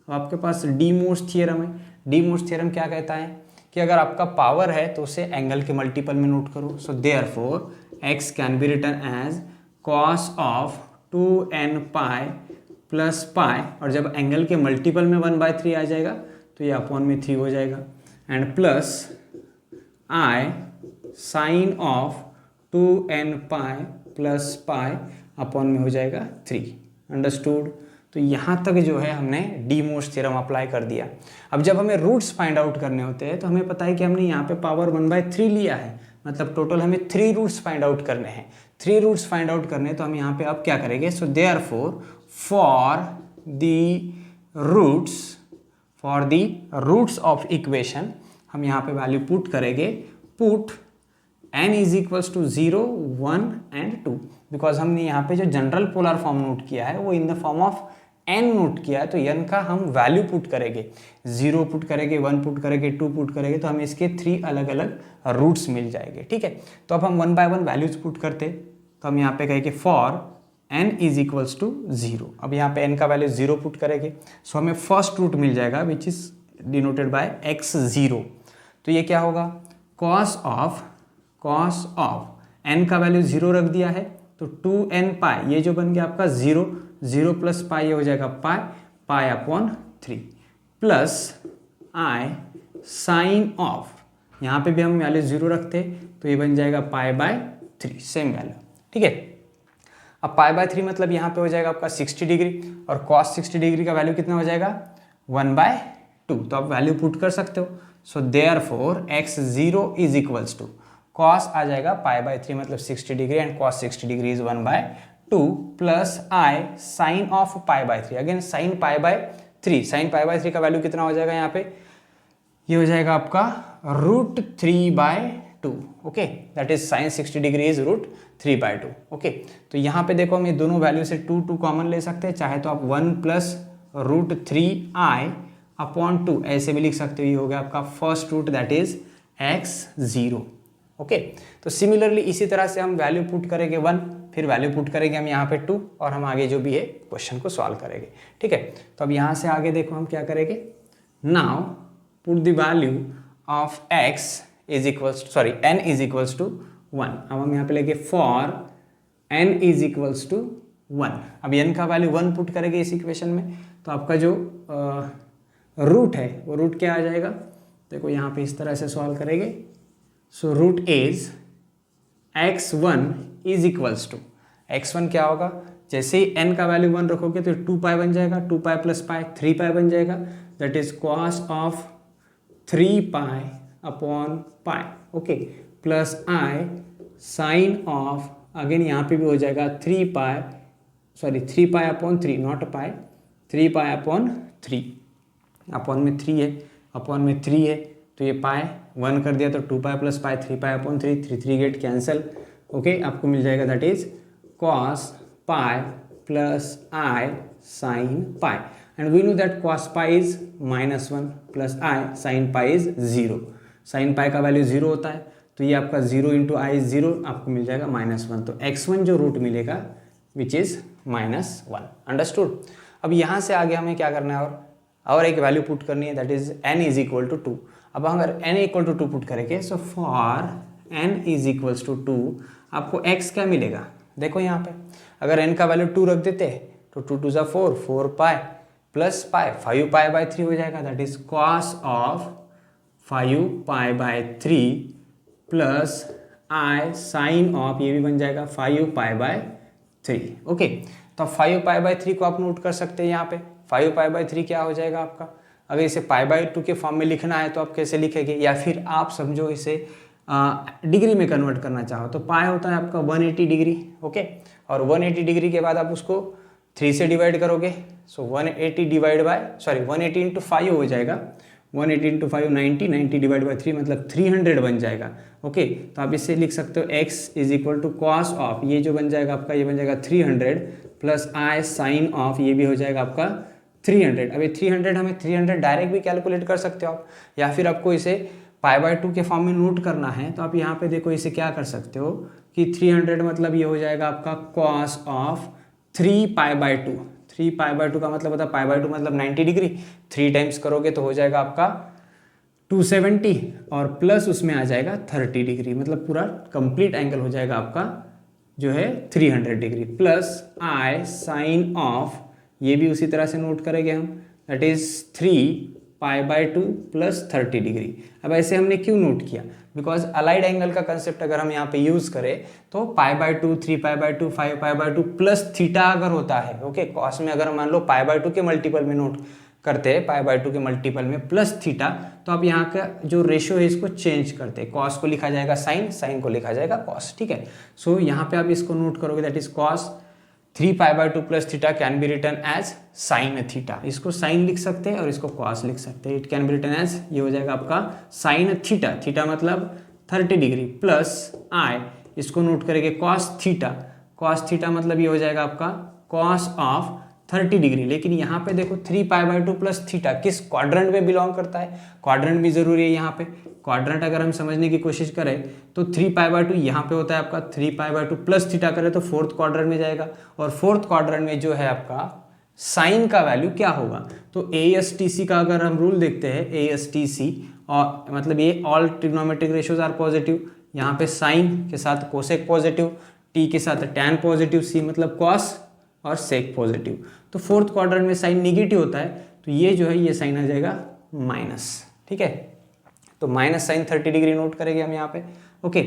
अब आपके पास डी मोर्स थ्योरम है. डी मोर्स थ्योरम क्या कहता है कि अगर आपका पावर है तो उसे एंगल के मल्टीपल में नोट करो. So therefore x can be written as cos of 2n pi plus pi, और जब एंगल के मल्टीपल में 1/3 आ जाएगा तो ये अपॉन में 3 हो जाएगा, and plus i sine of 2n pi plus pi upon में हो जाएगा 3. अंडरस्टूड? तो यहाँ तक जो है हमने डी मोर्स थ्योरम अप्लाई कर दिया. अब जब हमें रूट्स फाइंड आउट करने होते हैं तो हमें पता है कि हमने यहाँ पे पावर 1/3 लिया है, मतलब टोटल हमें 3 रूट्स फाइंड आउट करने हैं. 3 रूट्स फाइंड आउट करने तो हम यहाँ पे अब क्या करेंगे? So therefore for the roots of equation हम यहाँ पे वैल्यू पुट करेंगे. Put n is equals to 0, 1 and 2. Because हमने यहाँ पे जो जनरल पोलर फॉर्म नोट किया है वो इन the form of n note किया है, तो n का हम वैल्यू पुट करेंगे. 0 पुट करेंगे, 1 पुट करेंगे, 2 पुट करेंगे, तो हमें इसके 3 अलग अलग रूट्स मिल जाएंगे. ठीक है. तो अब हम 1 बाय 1 वैल्यूज पुट करते, तो हम यहाँ पे कहेंगे for n is equals to 0. अब यहाँ पे n का वैल्यू 0 पुट करेंगे, सो हमें फर्स्ट रूट मिल जाएगा which is denoted by x0. तो ये क्या होगा? cos ऑफ n का वैल्यू 0 रख दिया है तो 2n पाई, ये जो बन गया आपका 0 प्लस पाई, ये हो जाएगा pi upon 3 plus i sine of, यहाँ पे भी हम वैल्यू 0 रखते तो ये बन जाएगा पाई/3, सेम वैल्यू. ठीक है. अब पाई/3 मतलब यहाँ पे हो जाएगा आपका 60 डिग्री, और cos 60 डिग्री का वैल्यू कितना हो जाएगा? 1/2. तो आप वैल्यू पुट कर सकते हो. So therefore x0 is equals to cos आ जाएगा पाई/3 मतलब 60 degree, and cos 60 degree is 1/2 plus i sine of पाई/3. अगेन साइन पाई/3, साइन पाई/3 का वैल्यू कितना हो जाएगा यहाँ पे? ये हो जाएगा आपका √3/2. Okay, that is sign 60 degree is √3/2. Okay, तो यहाँ पे देखो हम ये दोनों वैल्यू से 2 कॉमन ले सकते हैं, चाहे तो आप 1 प्लस √3i अपॉन 2 ऐसे भी लिख सकते हो. ये हो गया आपका first root that is x0. Okay. तो सिमिलरली इसी तरह से हम वैल्यू पुट करेंगे 1, फिर वैल्यू पुट करेंगे हम यहाँ पे 2 और हम आगे जो भी है क्वेश्चन को सॉल्व करेंगे, ठीक है। तो अब यहाँ से आगे देखो हम क्या करेंगे, now put the value of x is equals to n is equals to 1। अब हम यहाँ पे लेंगे for n is equals to 1। अब n का वैल्यू 1 पुट करेंगे इस इक्वेशन में, तो आपका जो रूट है वो रूट क्या आ जाएगा, देखो यहाँ पे इस तरह से सॉल्व करेंगे। So root is x1 is equals to, x1 क्या होगा, जैसे ही n का वैल्यू 1 रखोगे तो 2 पाई बन जाएगा, 2 पाई प्लस पाई 3 पाई बन जाएगा, that is cos of 3 pi upon pi, okay, plus i sine of, again यहाँ पे भी हो जाएगा 3 pi upon 3, not pi, 3 pi upon 3, upon में 3 है, अपॉन में 3 है, तो ये पाई 1 कर दिया तो 2 pi plus pi 3 pi upon 3, 3 get cancel, okay, आपको मिल जाएगा that is cos pi plus i sine pi, and we know that cos pi is -1 plus i sine pi is 0, sine pi का वैल्यू 0 होता है, तो ये आपका 0 into I is 0, आपको मिल जाएगा -1, तो x1 जो रूट मिलेगा विच इज -1, अंडरस्टूड। अब यहाँ से आगे हमें क्या करना है, और एक वैल्यू पुट करनी है, that is n is equal to 2। अब अगर n इक्वल टू 2 पुट करेंगे, so for n is equals to 2 आपको x क्या मिलेगा, देखो यहाँ पे अगर n का वैल्यू 2 रख देते तो 2 2 4, 4 पाई प्लस पाई 5 पाई बाई 3 हो जाएगा, that is cos of 5 pi by 3 plus i sine of, ये भी बन जाएगा 5 पाई बाई 3, ओके। तो 5 पाई बाई 3 को आप नोट कर सकते हैं यहाँ पे, 5 पाई बाई 3 क्या हो जाएगा आपका, अगर इसे पाई बाई 2 के फॉर्म में लिखना है तो आप कैसे लिखेंगे, या फिर आप समझो इसे डिग्री में कन्वर्ट करना चाहो तो पाई होता है आपका 180 डिग्री, ओके, और 180 डिग्री के बाद आप उसको 3 से डिवाइड करोगे, सो 180 डिवाइड बाय 180 इंटू 5 हो जाएगा, 180 इंटू 5 90 डिवाइड बाई 3 मतलब 300 बन जाएगा, ओके। तो आप इससे लिख सकते हो x is equal to cos of, ये जो बन जाएगा आपका, ये बन जाएगा 300 प्लस आई साइन ऑफ, ये भी हो जाएगा आपका 300। अभी 300 हमें 300 डायरेक्ट भी कैलकुलेट कर सकते हो आप, या फिर आपको इसे पाई बाई 2 के फॉर्म में नोट करना है तो आप यहाँ पे देखो इसे क्या कर सकते हो कि 300 मतलब ये हो जाएगा आपका cos of 3 pi by 2, 3 pi by 2 का मतलब होता है पाई बाई 2 मतलब 90 डिग्री, 3 टाइम्स करोगे तो हो जाएगा आपका 270 और प्लस उसमें आ जाएगा 30 डिग्री, मतलब पूरा कंप्लीट एंगल हो जाएगा आपका जो है 300 degree, plus i sine of, ये भी उसी तरह से नोट करेंगे हम, that is 3 pi by 2 plus 30 degree. अब ऐसे हमने क्यों नोट किया, बिकॉज अलाइड एंगल का कंसेप्ट अगर हम यहाँ पे यूज़ करें तो pi by 2, 3 pi by 2, 5 pi by 2 plus theta अगर होता है, ओके, कॉस में अगर मान लो पाई बाई 2 के मल्टीपल में नोट करते हैं, पाई बाई 2 के मल्टीपल में प्लस थीटा, तो आप यहाँ का जो रेशियो है इसको चेंज करते हैं, कॉस को लिखा जाएगा साइन, साइन को लिखा जाएगा कॉस, ठीक है। सो यहाँ पे आप इसको नोट करोगे, that is cos 3 pi by 2 plus theta can be written as sine theta, इसको साइन लिख सकते हैं और इसको कॉस लिख सकते हैं, it can be written as, ये हो जाएगा आपका साइन थीटा, थीटा मतलब 30 डिग्री प्लस आई, इसको नोट करेंगे कॉस थीटा, कॉस थीटा मतलब ये हो जाएगा आपका कॉस ऑफ 30 डिग्री। लेकिन यहाँ पे देखो 3 पाई बाई 2 प्लस थीटा किस क्वाड्रेंट में बिलोंग करता है, क्वाड्रेंट भी जरूरी है यहाँ पे, क्वाड्रेंट अगर हम समझने की कोशिश करें तो 3 पाई बाई 2 यहाँ पे होता है आपका, 3 पाई बाई 2 प्लस थीटा करें तो 4th क्वाड्रेंट में जाएगा, और 4th क्वाड्रेंट में जो है आपका साइन का वैल्यू क्या होगा, तो ASTC का अगर हम रूल देखते हैं, ASTC और मतलब ये all trigonometric ratios are positive, यहाँ पे साइन के साथ कोसेक पॉजिटिव, टी के साथ टैन पॉजिटिव, सी मतलब कॉस और सेक पॉजिटिव, तो 4th क्वाड्रेंट में साइन निगेटिव होता है, तो ये जो है ये साइन आ जाएगा माइनस, ठीक है। तो माइनस साइन 30 डिग्री नोट करेंगे हम यहाँ पे, ओके।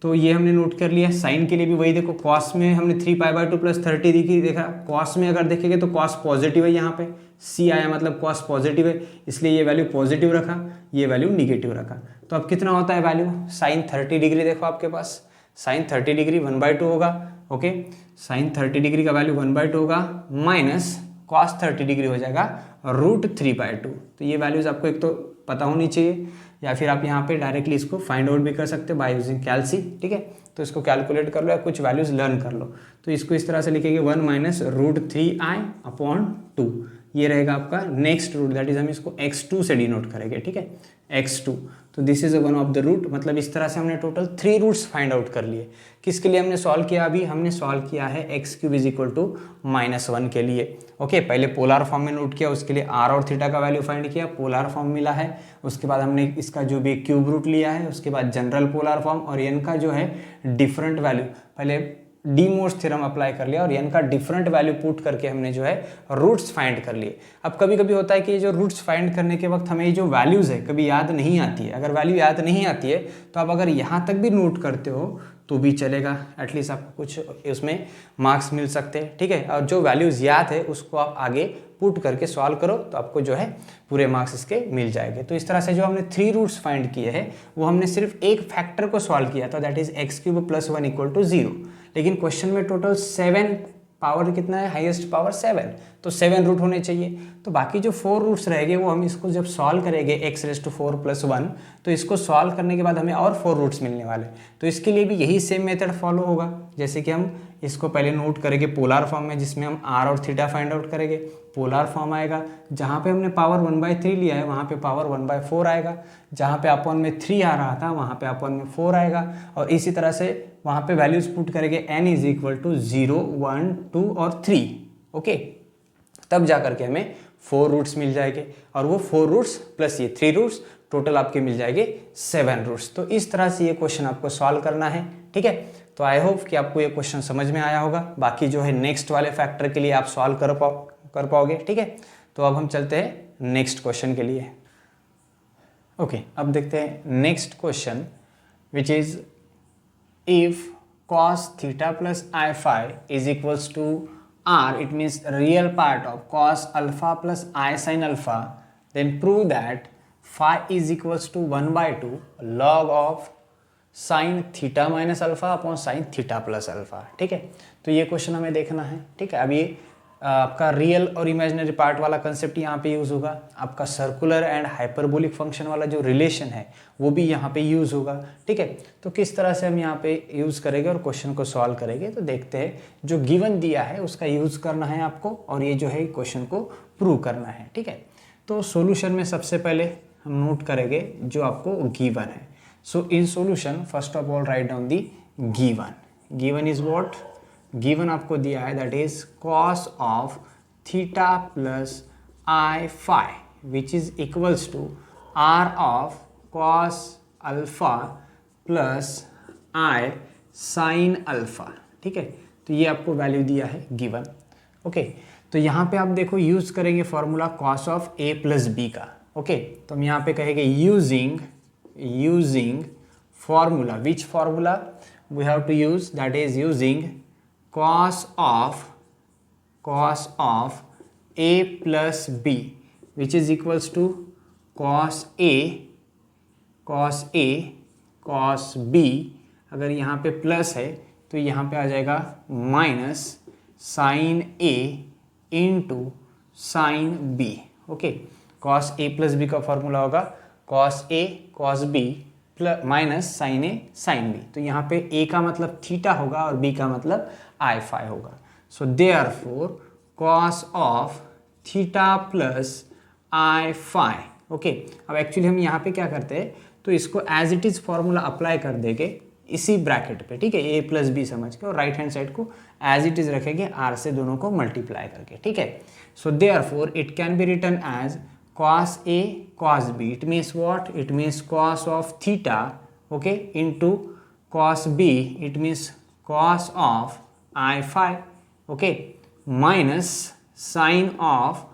तो ये हमने नोट कर लिया, साइन के लिए भी वही देखो, कॉस में हमने 3 पाई बाई 2 प्लस 30 डिग्री देखा, कॉस में अगर देखेंगे तो कॉस पॉजिटिव है, यहाँ पे सी आया मतलब कॉस पॉजिटिव है, इसलिए ये वैल्यू पॉजिटिव रखा, ये वैल्यू निगेटिव रखा, तो अब कितना होता है वैल्यू, साइन 30 डिग्री देखो आपके पास, साइन 30 डिग्री 1/2 होगा, ओके, साइन 30 डिग्री का वैल्यू 1/2 होगा, माइनस कॉस 30 डिग्री हो जाएगा √3/2, तो ये वैल्यूज आपको एक तो पता होनी चाहिए, या फिर आप यहाँ पे डायरेक्टली इसको फाइंड आउट भी कर सकते हो बाय यूजिंग कैलसी, ठीक है। तो इसको कैलकुलेट कर लो या कुछ वैल्यूज लर्न कर लो, तो इसको इस तरह से लिखेंगे 1 - √3i/2, ये रहेगा आपका नेक्स्ट रूट, दैट इज हम इसको x2 से डिनोट करेंगे, ठीक है, x2। तो this is one of the root, मतलब इस तरह से हमने टोटल 3 रूट्स फाइंड आउट कर लिए। किसके लिए हमने सॉल्व किया? अभी हमने सॉल्व किया है x³ इज इक्वल टू -1 के लिए। ओके, पहले पोलर फॉर्म में नोट किया, उसके लिए r और थीटा का वैल्यू फाइंड किया, पोलर फॉर्म मिला है। उसके बाद हमने इसका जो भी क्यूब रूट लिया है, उसके बाद जनरल पोलर फॉर्म और n का जो है डिफरेंट वैल्यू, पहले डी मोर्स थ्योरम अप्लाई कर लिया और n का डिफरेंट वैल्यू पुट करके हमने जो है रूट्स फाइंड कर लिए। अब कभी कभी होता है कि जो रूट्स फाइंड करने के वक्त हमें जो वैल्यूज़ है कभी याद नहीं आती है। अगर वैल्यू याद नहीं आती है तो आप अगर यहाँ तक भी नोट करते हो तो भी चलेगा, एटलीस्ट आपको कुछ उसमें मार्क्स मिल सकते हैं, ठीक है। और जो वैल्यूज़ याद है उसको आप आगे पुट करके सॉल्व करो तो आपको जो है पूरे मार्क्स इसके मिल जाएंगे। तो इस तरह से जो हमने 3 रूट्स फाइंड किए हैं वो हमने सिर्फ एक फैक्टर को सॉल्व किया था, दैट इज x³ + 1 = 0। लेकिन क्वेश्चन में टोटल 7 पावर कितना है, हाईएस्ट पावर 7, तो 7 रूट होने चाहिए। तो बाकी जो 4 रूट्स रहेंगे वो हम इसको जब सॉल्व करेंगे x⁴ + 1, तो इसको सॉल्व करने के बाद हमें और 4 रूट्स मिलने वाले। तो इसके लिए भी यही सेम मेथड फॉलो होगा, जैसे कि हम इसको पहले नोट करेंगे पोलर फॉर्म में, जिसमें हम r और थीटा फाइंड आउट करेंगे। पोलर फॉर्म आएगा, जहाँ पे हमने पावर 1/3 लिया है वहाँ पे पावर 1/4 आएगा, जहाँ पे अपॉन में 3 आ रहा था वहाँ पे अपॉन में 4 आएगा, और इसी तरह से वहाँ पे वैल्यूज पुट करेंगे n = 0, 1, 2 और 3। ओके, तब जा करके हमें 4 रूट्स मिल जाएंगे, और वो 4 रूट्स प्लस ये 3 रूट्स टोटल आपके मिल जाएंगे 7 रूट्स। तो इस तरह से ये क्वेश्चन आपको सॉल्व करना है, ठीक है। तो आई होप कि आपको ये क्वेश्चन समझ में आया होगा। बाकी जो है नेक्स्ट वाले फैक्टर के लिए आप सॉल्व कर पाओगे, ठीक है। तो अब हम चलते हैं नेक्स्ट क्वेश्चन के लिए। ओके, अब देखते हैं next question, which is if cos theta plus I phi is equals to r, it means real part of cos alpha plus I sin alpha, then prove that phi is equals to 1/2 log of sin theta minus alpha upon sin theta plus alpha, ठीक है। तो ये question हमें देखना है, ठीक है। अब ये आपका रियल और इमेजिनरी पार्ट वाला कंसेप्ट यहाँ पे यूज़ होगा, आपका सर्कुलर एंड हाइपरबोलिक फंक्शन वाला जो रिलेशन है वो भी यहाँ पे यूज़ होगा, ठीक है। तो किस तरह से हम यहाँ पे यूज़ करेंगे और क्वेश्चन को सॉल्व करेंगे, तो देखते हैं। जो गिवन दिया है उसका यूज़ करना है आपको, और ये जो है क्वेश्चन को प्रूव करना है, ठीक है। तो सोल्यूशन में सबसे पहले हम नोट करेंगे जो आपको गिवन है। So in solution first of all write down the given is what, given आपको दिया है that is cos of theta plus I phi which is equals to r of cos alpha plus I sin alpha, ठीक है। तो ये आपको value दिया है गिवन, ओके। तो यहाँ पे आप देखो यूज करेंगे formula cos of a plus b का, ओके। तो हम यहाँ पे कहेंगे using formula, which formula we have to use, that is using cos of a plus b which is equals to cos b, अगर यहाँ पे प्लस है तो यहाँ पे आ जाएगा minus sine a into sine b, okay. cos a plus b का फॉर्मूला होगा cos a cos b plus minus sine a sine b। तो यहाँ पे a का मतलब थीटा होगा और b का मतलब I phi होगा। So therefore cos of theta plus I phi, okay. अब एक्चुअली हम यहाँ पे क्या करते हैं, तो इसको as it is formula apply कर देंगे इसी ब्रैकेट पे, ठीक है, a प्लस बी समझ के, और राइट हैंड साइड को एज इट इज रखेंगे r से दोनों को मल्टीप्लाई करके, ठीक है। So therefore it can be written as cos a cos b, it means what, it means cos of theta, okay, into cos b, it means cos of I phi, okay, minus sin of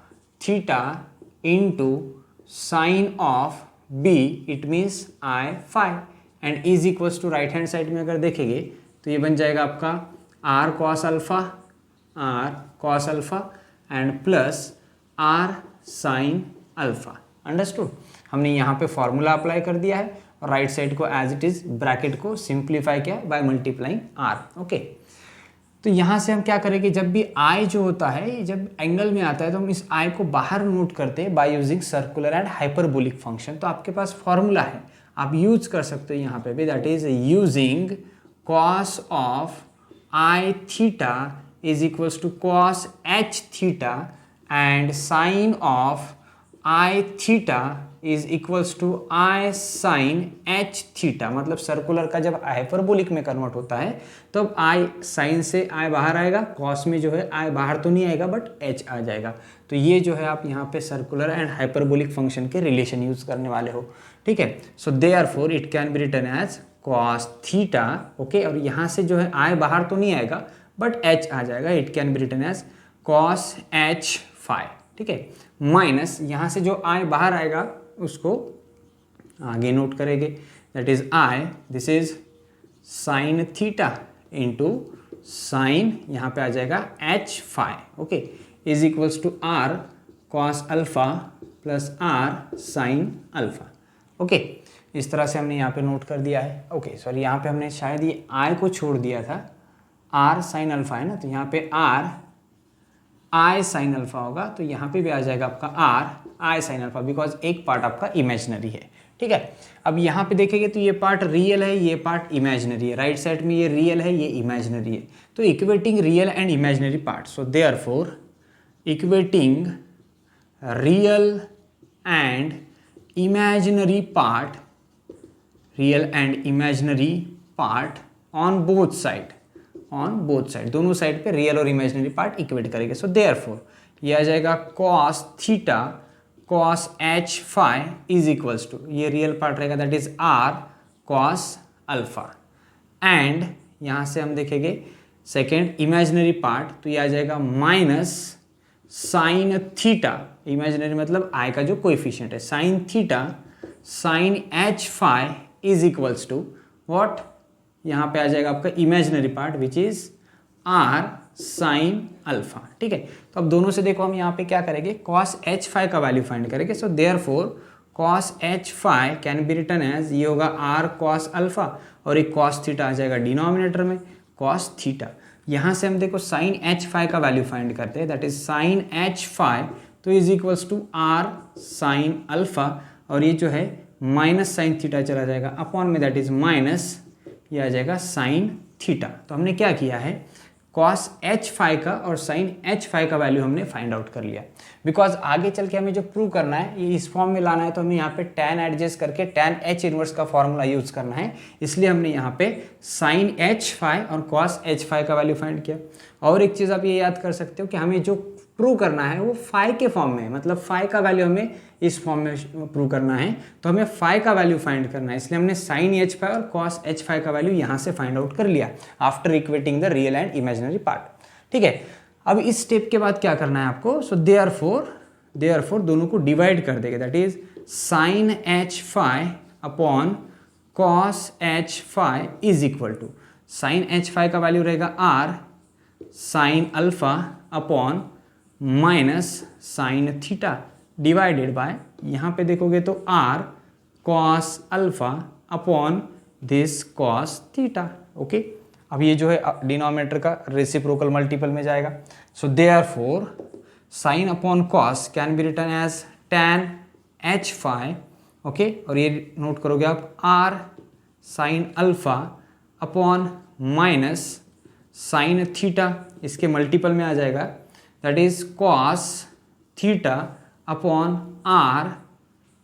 theta into sin of b, it means I phi, and is equals to right hand side में अगर देखेंगे तो ये बन जाएगा आपका r cos alpha and plus r sin alpha. Understood, हमने यहाँ पे फॉर्मूला अप्लाई कर दिया है और राइट साइड को एज इट इज ब्रैकेट को सिंप्लीफाई किया बाय मल्टीप्लाइंग r, ओके। तो यहाँ से हम क्या करेंगे, जब भी i जो होता है, जब एंगल में आता है तो हम इस i को बाहर नोट करते हैं by using circular and hyperbolic function. तो आपके पास फॉर्मूला है, आप यूज कर सकते हो यहाँ पे भी, that is using cos of I theta is equals to cos h theta and sine of I theta is equals to I sin H theta। मतलब सर्कुलर का जब हाइपरबोलिक में कन्वर्ट होता है तो अब I साइन से I बाहर आएगा, कॉस में जो है I बाहर तो नहीं आएगा बट H आ जाएगा। तो ये जो है आप यहाँ पे सर्कुलर एंड हाइपरबोलिक फंक्शन के रिलेशन यूज करने वाले हो, ठीक है। So therefore it can be written as cos theta, okay. और यहाँ से जो है I बाहर तो नहीं आएगा बट H आ जाएगा, it can be written as cos H phi, ठीक है। माइनस यहाँ से जो I बाहर आएगा उसको आगे नोट करेंगे, that is I, this is sine theta into sine, यहाँ पे आ जाएगा H phi, okay, is equals to R cos alpha plus R sine alpha, okay. इस तरह से हमने यहाँ पे नोट कर दिया है, ओके। सॉरी, यहाँ पे हमने शायद ये I को छोड़ दिया था, R साइन अल्फा है ना, तो यहाँ पे R I साइन अल्फा होगा, तो यहाँ पे भी आ जाएगा आपका R I sine alpha, because एक पार्ट आपका इमेजिनरी है, ठीक है। अब यहाँ पे देखेंगे तो ये पार्ट रियल है, ये पार्ट इमेजिनरी है, राइट साइड में ये रियल है, ये इमेजिनरी है, तो equating real and imaginary part, so therefore equating real and imaginary part, real and imaginary part on both side, on both side, दोनों साइड पे रियल और इमेजिनरी पार्ट इक्वेट करेंगे। सो देयरफॉर ये आ जाएगा cos theta cos H phi is equals to, ये real part रहेगा that is R cos alpha, and यहाँ से हम देखेंगे सेकेंड इमेजिनरी पार्ट, तो ये आ जाएगा माइनस साइन थीटा, इमेजिनरी मतलब I का जो कोएफिशिएंट है, sine theta sine H phi is equals to what, यहाँ पे आ जाएगा आपका imaginary part which is R sine alpha, ठीक है। तो अब दोनों से देखो हम यहाँ पे क्या करेंगे, cos H phi का वैल्यू फाइंड करेंगे। So therefore cos H phi can be written as, ये होगा R cos अल्फा और एक cos थीटा आ जाएगा डिनोमिनेटर में cos थीटा। यहाँ से हम देखो साइन H phi का वैल्यू फाइंड करते हैं, that is sine H phi, तो is equals to R sine alpha, और ये जो है माइनस साइन थीटा चला जाएगा अपॉन में, दैट इज माइनस, ये आ जाएगा साइन थीटा। तो हमने क्या किया है, cos H phi का और sin H phi का वैल्यू हमने फाइंड आउट कर लिया, बिकॉज आगे चल के हमें जो प्रूव करना है ये इस फॉर्म में लाना है, तो हमें यहाँ पे tan एडजस्ट करके tan H इनवर्स का फॉर्मूला यूज करना है, इसलिए हमने यहाँ पे sin H phi और cos H phi का वैल्यू फाइंड किया। और एक चीज़ आप ये याद कर सकते हो कि हमें जो प्रूव करना है वो फाई के फॉर्म में है, मतलब फाई का वैल्यू हमें इस फॉर्म में प्रूव करना है, तो हमें फाई का वैल्यू फाइंड करना है, इसलिए हमने साइन H phi और cos H phi का वैल्यू यहाँ से फाइंड आउट कर लिया after equating the real and imaginary part, ठीक है। अब इस स्टेप के बाद क्या करना है आपको, सो देयरफॉर दोनों को डिवाइड कर देंगे, that is sine H phi upon cos H phi is equal to, sine H phi का वैल्यू रहेगा R sine alpha upon minus sine theta divided by, यहाँ पे देखोगे तो R cos alpha upon this cos theta, okay. अब ये जो है डिनोमिनेटर का रेसिप्रोकल मल्टीपल में जाएगा, so therefore sine upon cos can be written as tan H phi, okay. और ये नोट करोगे आप R sine alpha upon minus sine theta, इसके मल्टीपल में आ जाएगा, that is cos theta upon R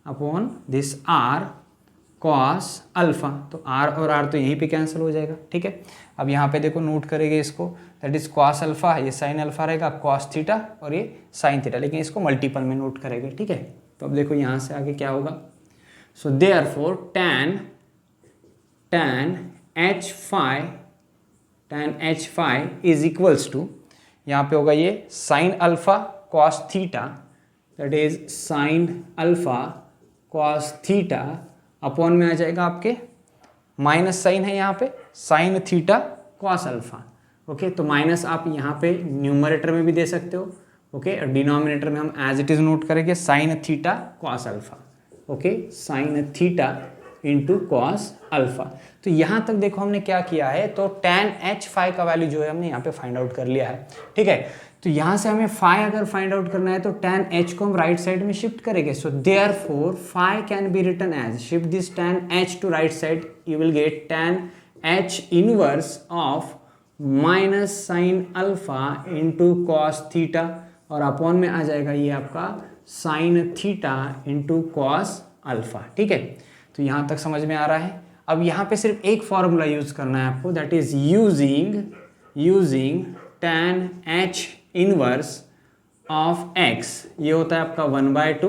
upon this R cos alpha, तो R और R तो यहीं पे कैंसिल हो जाएगा, ठीक है। अब यहाँ पे देखो नोट करेंगे इसको, दैट इज cos अल्फा, ये साइन अल्फा रहेगा, cos थीटा और ये साइन थीटा, लेकिन इसको मल्टीपल में नोट करेंगे, ठीक है। तो अब देखो यहाँ से आगे क्या होगा, so therefore tan H phi is equals to, यहाँ पे होगा ये sine alpha cos theta, that is sine alpha cos theta upon में आ जाएगा आपके माइनस साइन है यहाँ पे sine theta cos alpha, okay. तो माइनस आप यहाँ पे न्यूमरेटर में भी दे सकते हो, ओके, और डिनोमिनेटर में हम एज इट इज नोट करेंगे sign theta cos alpha, okay, sign theta into cos alpha. तो यहाँ तक देखो हमने क्या किया है, तो tan H phi का वैल्यू जो है हमने यहाँ पे फाइंड आउट कर लिया है, ठीक है। तो यहाँ से हमें phi अगर फाइंड आउट करना है तो tan H को हम राइट साइड में शिफ्ट करेंगे, so therefore phi can be written as, shift this tan H to right side, you will get tan H inverse of minus sine alpha into cos theta, और upon में आ जाएगा ये आपका sine theta into cos alpha. ठीक है, तो यहाँ तक समझ में आ रहा है। अब यहाँ पे सिर्फ एक फॉर्मूला यूज करना है आपको, that is using tan h inverse of x। ये होता है आपका 1/2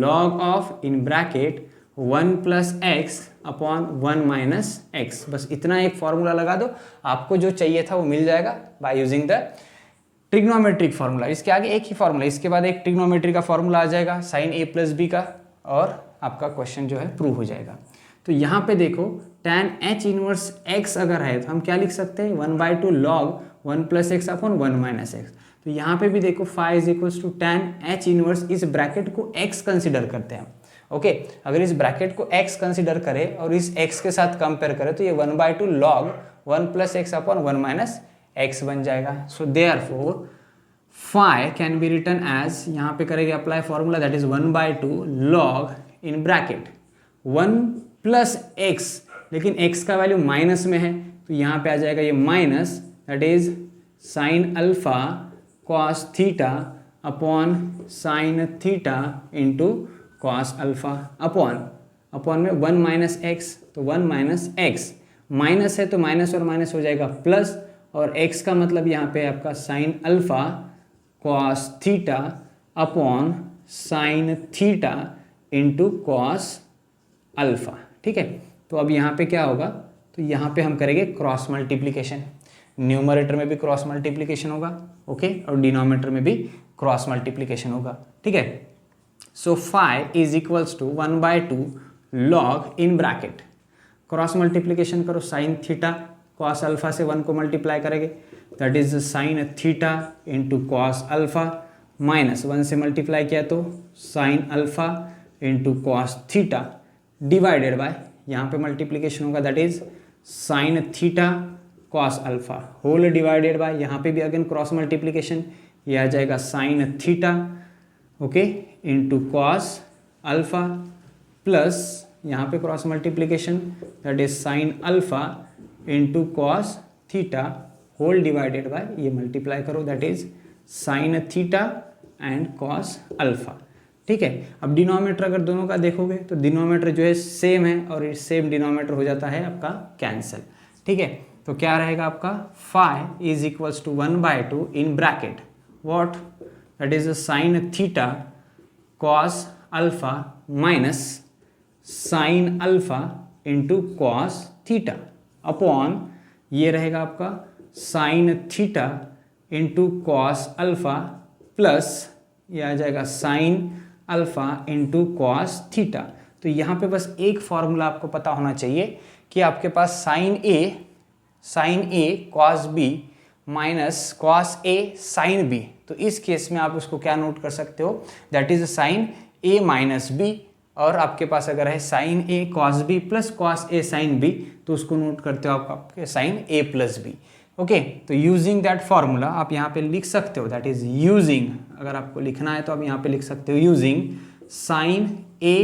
log of in bracket 1 plus x upon 1 minus x. बस इतना एक फॉर्मूला लगा दो, आपको जो चाहिए था वो मिल जाएगा bye using the trigonometric formula. इसके आगे एक ही फार्मूला, इसके बाद एक ट्रिग्नोमेट्री का फार्मूला आ जाएगा साइन a प्लस बी का, और आपका क्वेश्चन जो है प्रूव हो जाएगा। तो यहाँ पे देखो tan h इनवर्स x अगर है तो हम क्या लिख सकते हैं, 1/2 log 1 plus x upon 1 minus x. तो यहाँ पे भी देखो phi is equals to tan h inverse, इस ब्रैकेट को x कंसिडर करते हैं। ओके, अगर इस ब्रैकेट को x कंसिडर करें और इस x के साथ कंपेयर करें तो ये 1/2 log 1 plus x upon 1 minus x बन जाएगा। So therefore phi can be written as, यहाँ पे करेंगे apply formula, that is 1/2 log in bracket 1 plus x, लेकिन x का वैल्यू माइनस में है तो यहाँ पे आ जाएगा ये minus, that is sine alpha cos theta upon sine theta into cos alpha upon में 1 माइनस एक्स, तो 1 माइनस एक्स, माइनस है तो माइनस और माइनस हो जाएगा प्लस, और x का मतलब यहाँ पे आपका sign alpha cos theta upon sine theta into cos alpha. ठीक है, तो अब यहाँ पे क्या होगा, तो यहाँ पे हम करेंगे क्रॉस मल्टीप्लीकेशन। न्यूमरेटर में भी क्रॉस मल्टीप्लीकेशन होगा, ओके, और डिनोमिनेटर में भी क्रॉस मल्टीप्लीकेशन होगा। ठीक है, so phi is equals to 1/2 log in bracket, cross multiplication करो, साइन थीटा कॉस अल्फा से 1 को मल्टीप्लाई करेंगे, that is sine theta into cos alpha, minus 1 से मल्टीप्लाई किया तो sine alpha into cos theta divided by, यहाँ पे multiplication होगा, that is sine theta cos alpha whole divided by, यहाँ पे भी अगेन क्रॉस मल्टीप्लीकेशन, ये आ जाएगा sine theta, okay, into cos alpha plus यहाँ पे cross multiplication, that is sine alpha into cos theta whole divided by, ये multiply करो, that is sine theta and cos alpha. ठीक है, अब डिनोमिनेटर अगर दोनों का देखोगे तो डिनोमिनेटर जो है सेम है और सेम डिनोमिनेटर हो जाता है आपका कैंसिल। ठीक है, तो क्या रहेगा आपका phi is equals to 1/2 in bracket what, that is sine theta cos alpha minus sine alpha into cos theta upon, ये रहेगा आपका sine theta into cos alpha plus, ये आ जाएगा sine alpha into cos theta. तो यहाँ पे बस एक फॉर्मूला आपको पता होना चाहिए कि आपके पास sign a cos B minus cos a sine b, तो इस केस में आप उसको क्या नोट कर सकते हो, that is sine a minus b, और आपके पास अगर है sine a cos b plus cos a sine b तो उसको नोट करते हो आपके sine a plus b. Okay, तो यूजिंग दैट फॉर्मूला आप यहाँ पे लिख सकते हो, दैट इज यूजिंग, अगर आपको लिखना है तो आप यहाँ पे लिख सकते हो using sine a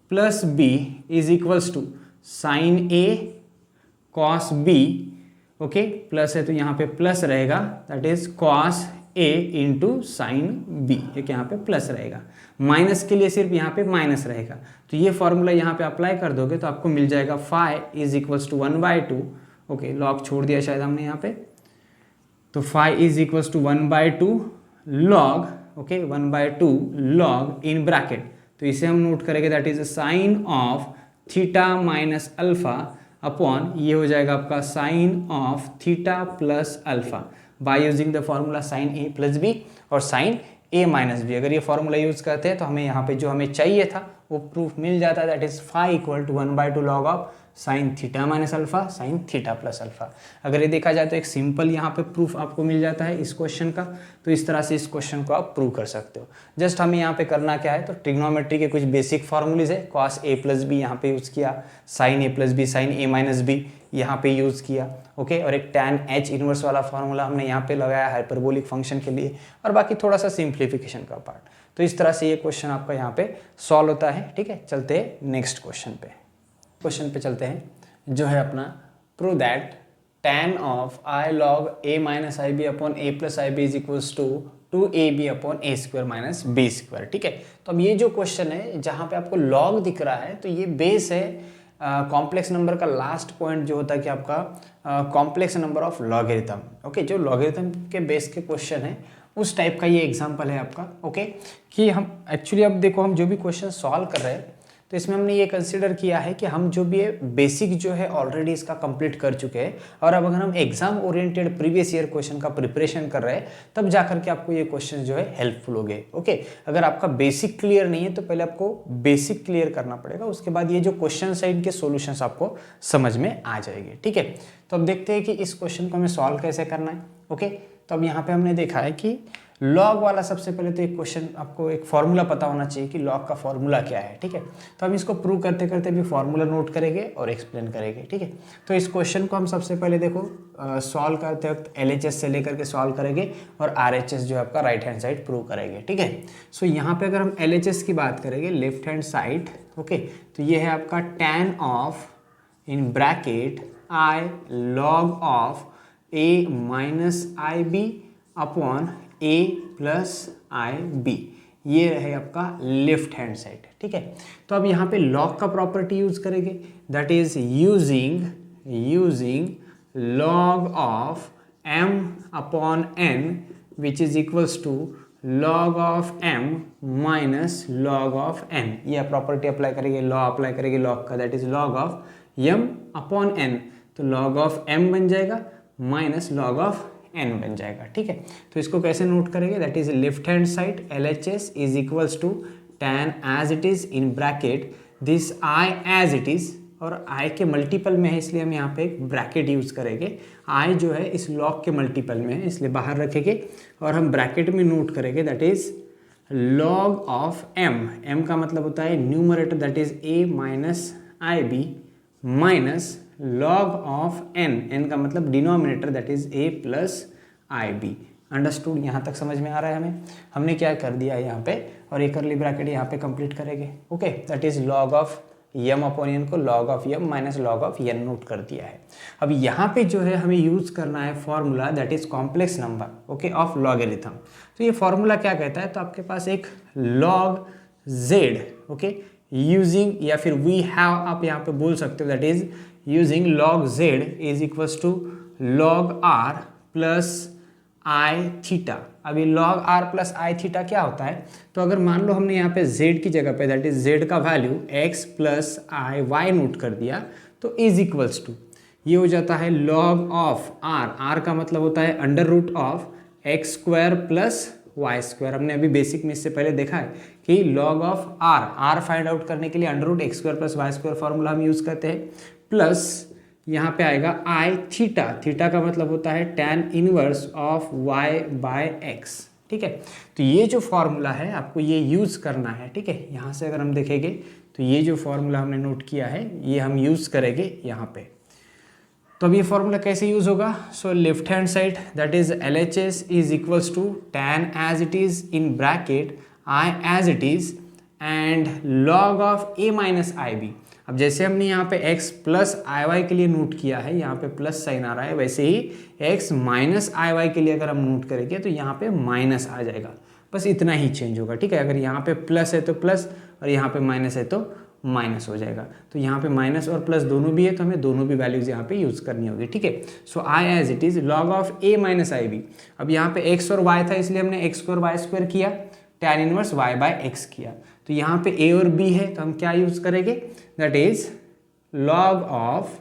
plus b is equals to sine a cos b, okay, plus है तो यहाँ पे प्लस रहेगा, that is cos a into sine b, एक यहाँ पे प्लस रहेगा, माइनस के लिए सिर्फ यहाँ पे माइनस रहेगा। तो ये फॉर्मूला यहाँ पे अप्लाई कर दोगे तो आपको मिल जाएगा phi is equals to 1/2, okay, log छोड़ दिया शायद हमने यहाँ पे, तो phi is equals to 1/2 log, okay, 1/2 log in bracket, तो इसे हम नोट करेंगे, that is sine of theta minus alpha upon, ये हो जाएगा आपका sine of theta plus alpha by using the formula sine a plus b और sine a minus b. अगर ये फॉर्मूला यूज करते हैं तो हमें यहाँ पे जो हमें चाहिए था वो प्रूफ मिल जाता है, that is phi equal to 1/2 log of sine theta minus alpha sine theta plus alpha. अगर ये देखा जाए तो एक सिंपल यहाँ पे प्रूफ आपको मिल जाता है इस क्वेश्चन का, तो इस तरह से इस क्वेश्चन को आप प्रूव कर सकते हो। जस्ट हमें यहाँ पे करना क्या है, तो ट्रिग्नोमेट्री के कुछ बेसिक फॉर्मूलेज है, कॉस ए प्लस बी यहाँ पे यूज़ किया, sign a plus B sign a minus B यहाँ पे यूज़ किया, ओके, और एक tan h इनवर्स वाला फॉर्मूला हमने यहाँ पे लगाया हाइपरबोलिक फंक्शन के लिए, और बाकी थोड़ा सा सिंप्लीफिकेशन का पार्ट। तो इस तरह से ये क्वेश्चन आपका यहाँ पे सॉल्व होता है। ठीक है, चलते हैं नेक्स्ट क्वेश्चन पे चलते हैं, जो है अपना prove that tan of i log a minus i b upon a plus i b is equals to a b upon a square minus b square, ठीक है। तो अब ये जो क्वेश्चन है जहाँ पे आपको लॉग दिख रहा है तो ये बेस है कॉम्प्लेक्स नंबर का लास्ट पॉइंट जो होता है कि आपका complex number of logarithm, okay. जो लॉगरिथम के बेस के क्वेश्चन है उस टाइप का ये एग्जांपल है आपका, ओके। कि हम एक्चुअली अब देखो हम जो भी क्वेश्चन सॉल्व कर रहे हैं तो इसमें हमने ये कंसिडर किया है कि हम जो भी है बेसिक जो है ऑलरेडी इसका कंप्लीट कर चुके हैं, और अब अगर हम exam oriented previous year question का प्रिपरेशन कर रहे हैं तब जाकर के आपको ये क्वेश्चन जो है हेल्पफुल हो गए, ओके। अगर आपका बेसिक क्लियर नहीं है तो पहले आपको बेसिक क्लियर करना पड़ेगा, उसके बाद ये जो क्वेश्चन है इनके सोल्यूशंस आपको समझ में आ जाएंगे, ठीक है। तो अब देखते हैं कि इस क्वेश्चन को हमें सॉल्व कैसे करना है, ओके। तो अब यहाँ पे हमने देखा है कि लॉग वाला सबसे पहले तो एक क्वेश्चन आपको एक फॉर्मूला पता होना चाहिए कि लॉग का फॉर्मूला क्या है, ठीक है। तो हम इसको प्रूव करते करते भी फॉर्मूला नोट करेंगे और एक्सप्लेन करेंगे, ठीक है। तो इस क्वेश्चन को हम सबसे पहले देखो सॉल्व करते वक्त LHS से लेकर के सॉल्व करेंगे और RHS जो है आपका राइट हैंड साइड प्रूव करेंगे, ठीक है। सो यहाँ पे अगर हम LHS की बात करेंगे लेफ्ट हैंड साइड, ओके, तो ये है आपका tan of in bracket i log of a minus i b upon a plus i b, ये रहे आपका लेफ्ट हैंड साइड, ठीक है। तो अब यहाँ पे लॉग का प्रॉपर्टी यूज करेंगे, that is using log of m upon n which is equals to log of m minus log of n। ये प्रॉपर्टी अप्लाई करेंगे, लॉ अप्लाई करेंगे लॉग का, that is log of m upon n, तो log of m बन जाएगा minus log of n बन जाएगा, ठीक है। तो इसको कैसे नोट करेंगे, that is left hand side LHS is equals to tan as it is in bracket this i as it is, और i के मल्टीपल में है इसलिए हम यहाँ पे एक ब्रैकेट यूज करेंगे। i जो है इस log के मल्टीपल में है इसलिए बाहर रखेंगे और हम ब्रैकेट में नोट करेंगे that is log of m का मतलब होता है numerator that is a minus i b minus log of n का मतलब denominator that is a plus i b. Understood, यहाँ तक समझ में आ रहा है हमें। हमने क्या कर दिया है यहाँ पे, और एक करली ब्रैकेट यहाँ पे कंप्लीट करेंगे, okay. That is log of m upon n को log of m minus log of n note कर दिया है। अब यहाँ पे जो है हमें यूज करना है formula that is complex number, okay, of logarithm. तो ये फॉर्मूला क्या कहता है, तो आपके पास एक log z, ओके, यूजिंग, या फिर वी हैव आप यहाँ पे बोल सकते हो that is using log z is equals to log r plus i theta. अभी log r plus i theta क्या होता है, तो अगर मान लो हमने यहाँ पे z की जगह पे दैट इज z का value x plus i Y note कर दिया तो इज इक्वल्स टू ये हो जाता है log ऑफ r का मतलब होता है under root of x square plus y square. हमने अभी बेसिक में इससे पहले देखा है कि log of r find out करने के लिए under root x square plus y square formula हम यूज करते हैं, प्लस यहाँ पे आएगा आई थीटा, थीटा का मतलब होता है tan inverse of y by x, ठीक है। तो ये जो फॉर्मूला है आपको ये यूज करना है, ठीक है। यहाँ से अगर हम देखेंगे तो ये जो फॉर्मूला हमने नोट किया है ये हम यूज करेंगे यहाँ पे। तो अब ये फॉर्मूला कैसे यूज होगा, so left hand side that is LHS is equals to tan as it is in bracket i as it is and log of a minus i b. अब जैसे हमने यहाँ पे x प्लस आई वाई के लिए note किया है, यहाँ पे प्लस साइन आ रहा है, वैसे ही x माइनस आई वाई के लिए अगर हम नोट करेंगे तो यहाँ पे माइनस आ जाएगा, बस इतना ही चेंज होगा, ठीक है। अगर यहाँ पे प्लस है तो प्लस और यहाँ पे माइनस है तो माइनस हो जाएगा। तो यहाँ पे माइनस और प्लस दोनों भी है तो हमें दोनों भी वैल्यूज यहाँ पे यूज करनी होगी, ठीक है। So i as it is log of a minus i b. अब यहाँ पे x और y था इसलिए हमने x स्क्वायर वाई स्क्वायर किया, tan inverse y by x किया। तो यहाँ पे a और b है तो हम क्या यूज करेंगे, that is log of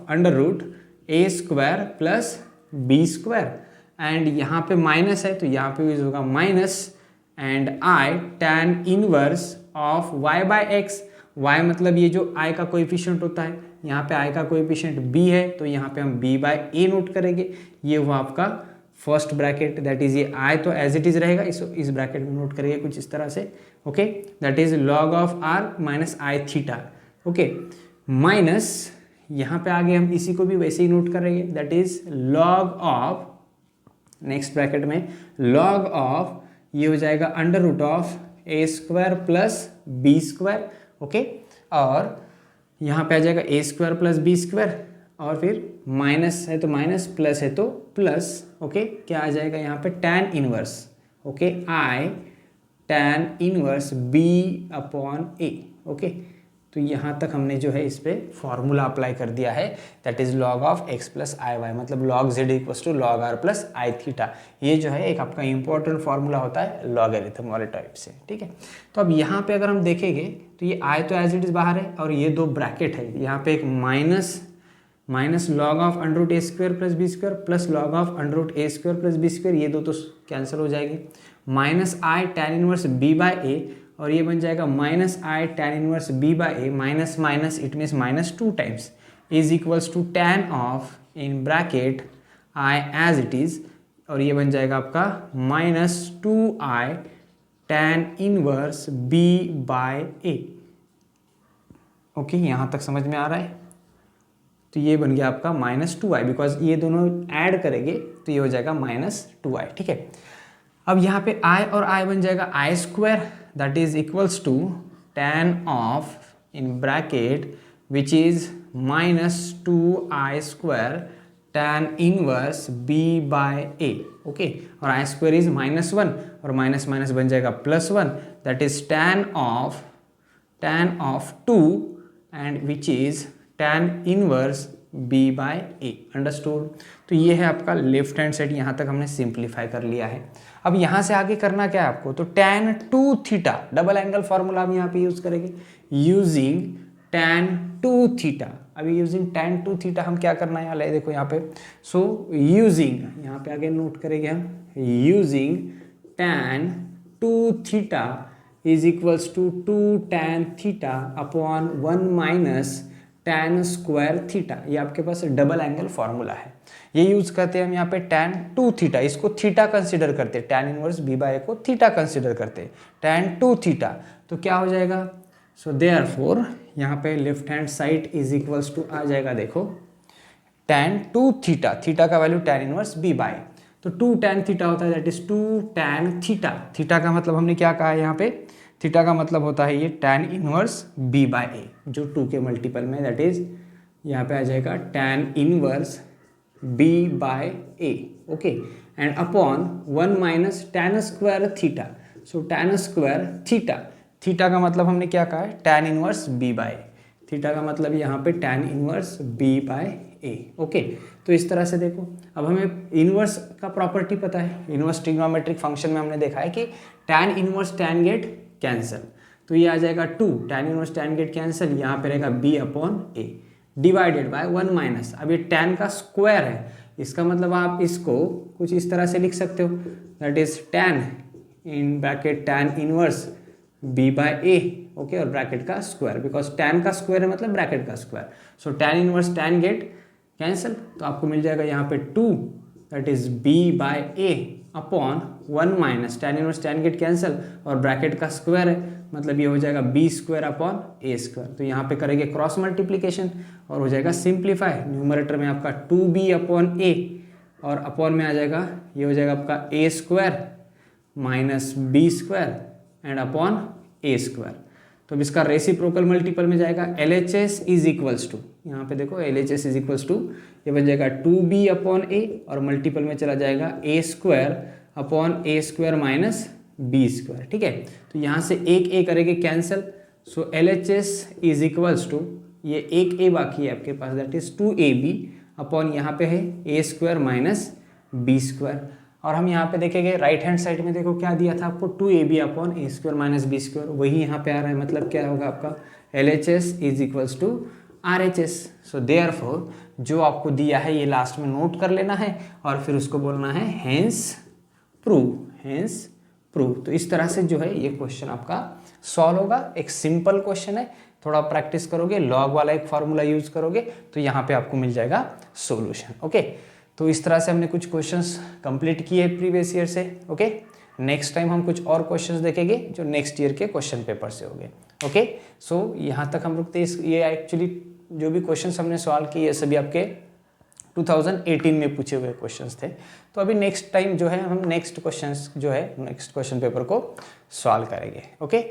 under root a square plus b square, and यहाँ पे माइनस है तो यहाँ पे यूज होगा minus and i tan inverse of y by x। y मतलब ये जो i का कोएफिशिएंट होता है, यहाँ पे i का कोएफिशिएंट b है तो यहाँ पे हम b बाय a नोट करेंगे। ये हुआ आपका फर्स्ट ब्रैकेट, दैट इज ये i तो एज इट इज रहेगा, इस ब्रैकेट में नोट करेंगे कुछ इस तरह से, okay. That is log of r minus i theta, okay, minus यहाँ पे आगे हम इसी को भी वैसे ही नोट करेंगे, that is log of, next bracket में log ऑफ ये हो जाएगा under root of a square plus b square, okay, और यहाँ पे आ जाएगा a square plus b square और फिर माइनस है तो माइनस, प्लस है तो प्लस। ओके, क्या आ जाएगा यहाँ पे tan इनवर्स, ओके, आई tan इनवर्स बी अपॉन ए। ओके, तो यहाँ तक हमने जो है इस पर फॉर्मूला अप्लाई कर दिया है, that is log of x plus i y, मतलब log z equals to log r plus i theta. ये जो है एक आपका इंपॉर्टेंट फॉर्मूला होता है लॉगरिथम वाले टाइप से, ठीक है। तो अब यहाँ पे अगर हम देखेंगे तो ये i तो एज इट इज बाहर है और ये दो ब्रैकेट है, यहाँ पे एक minus log of under root a square plus b square plus log of under root a square plus b square, ये दो तो कैंसिल हो जाएगी, minus i tan inverse b by a, और ये बन जाएगा minus i tan inverse b by a, minus minus it means minus 2 times is equals to tan of in bracket i as it is, और ये बन जाएगा आपका minus 2i tan inverse b by a. Okay, यहाँ तक समझ में आ रहा है? तो ये बन गया आपका माइनस 2i, बिकॉज ये दोनों ऐड करेंगे तो ये हो जाएगा माइनस 2i, ठीक है। अब यहाँ पे i और i बन जाएगा i square, that is equals to tan of in bracket which is minus 2i square tan inverse b by a। Okay, और i स्क्वायर इज माइनस 1 और माइनस माइनस बन जाएगा plus 1, that is tan of 2 and which is tan inverse b by a। Understood? तो ये है आपका left hand side, यहाँ तक हमने सिंप्लीफाई कर लिया है। अब यहाँ से आगे करना क्या है आपको, तो tan 2 theta, double angle formula हम यहाँ पे यूज करेंगे, यूजिंग tan 2 थीटा। अभी यूजिंग tan 2 थीटा हम क्या करना है, यहाँ देखो यहाँ पे, सो यूजिंग, यहाँ पे आगे नोट करेंगे हम, using tan 2 theta is equals to 2 tan theta upon 1 minus tan square theta. ये आपके पास डबल एंगल फॉर्मूला है, ये यूज करते हैं हम यहाँ पे tan 2 थीटा, इसको थीटा कंसीडर करते हैं, tan इनवर्स b बाय को थीटा कंसीडर करते हैं, tan 2 थीटा। तो क्या हो जाएगा, सो देयरफॉर यहाँ पे left hand side is equals to आ जाएगा, देखो tan 2 थीटा, थीटा का value tan inverse b by, तो 2 tan थीटा होता है, that is 2 tan theta. Theta का मतलब हमने क्या कहा है यहाँ पे, थीटा का मतलब होता है ये tan इनवर्स b बाय ए, जो 2 के मल्टीपल में, दैट इज यहाँ पे आ जाएगा tan inverse b by a. Okay, and upon 1 minus tan square theta, so tan square theta, theta का मतलब हमने क्या कहा है, tan inverse b by, theta का मतलब यहाँ पे tan inverse b by a. Okay, तो इस तरह से देखो, अब हमें इनवर्स का प्रॉपर्टी पता है, इनवर्स ट्रिग्नोमेट्रिक फंक्शन में हमने देखा है कि tan inverse tan get cancel, तो ये आ जाएगा 2 tan inverse tan get cancel, यहाँ पे रहेगा b upon A divided by 1 minus, अब ये tan का स्क्वायर है, इसका मतलब आप इसको कुछ इस तरह से लिख सकते हो, that is tan in bracket tan inverse b by a. Okay, और ब्रैकेट का स्क्वायर, बिकॉज tan का स्क्वायर है मतलब ब्रैकेट का square, so tan inverse tan get cancel, तो आपको मिल जाएगा यहाँ पे 2 that is b by a upon 1 minus tan inverse tan get cancel और ब्रैकेट का स्क्वायर है, मतलब ये हो जाएगा b square upon a square. तो यहाँ पे करेंगे क्रॉस मल्टीप्लीकेशन और हो जाएगा सिंप्लीफाई, न्यूमरेटर में आपका 2b अपॉन ए और अपॉन में आ जाएगा, ये हो जाएगा आपका a square minus b square and upon a square. तो अब इसका रेसिप्रोकल मल्टीपल में जाएगा, LHS इज इक्वल्स टू, यहाँ पे देखो LHS इज इक्वल्स टू, ये बन जाएगा 2b अपॉन ए और मल्टीपल में चला जाएगा a square upon a square minus b square. ठीक है, तो यहाँ से एक a करेंगे cancel, so LHS is equals to, ये एक a बाकी है आपके पास, दैट इज 2ab अपॉन यहाँ पे है a square minus b square. और हम यहाँ पे देखेंगे राइट हैंड साइड में, देखो क्या दिया था आपको, 2ab upon a square minus b square, वही यहाँ पे आ रहा है, मतलब क्या होगा आपका LHS is equals to RHS। So therefore जो आपको दिया है ये लास्ट में नोट कर लेना है और फिर उसको बोलना है हेंस प्रूव। तो इस तरह से जो है ये क्वेश्चन आपका सॉल्व होगा, एक सिंपल क्वेश्चन है, थोड़ा प्रैक्टिस करोगे, लॉग वाला एक फार्मूला यूज करोगे तो यहाँ पे आपको मिल जाएगा सॉल्यूशन। ओके, तो इस तरह से हमने कुछ क्वेश्चंस कंप्लीट किए प्रीवियस ईयर से। ओके, नेक्स्ट टाइम हम कुछ और क्वेश्चंस देखेंगे जो नेक्स्ट ईयर के क्वेश्चन पेपर से होंगे। ओके, सो यहाँ तक हम रुकते, ये एक्चुअली जो भी क्वेश्चंस हमने सॉल्व किए ये सभी आपके 2018 में पूछे हुए क्वेश्चंस थे। तो अभी नेक्स्ट टाइम जो है हम नेक्स्ट क्वेश्चन पेपर को सॉल्व करेंगे। ओके।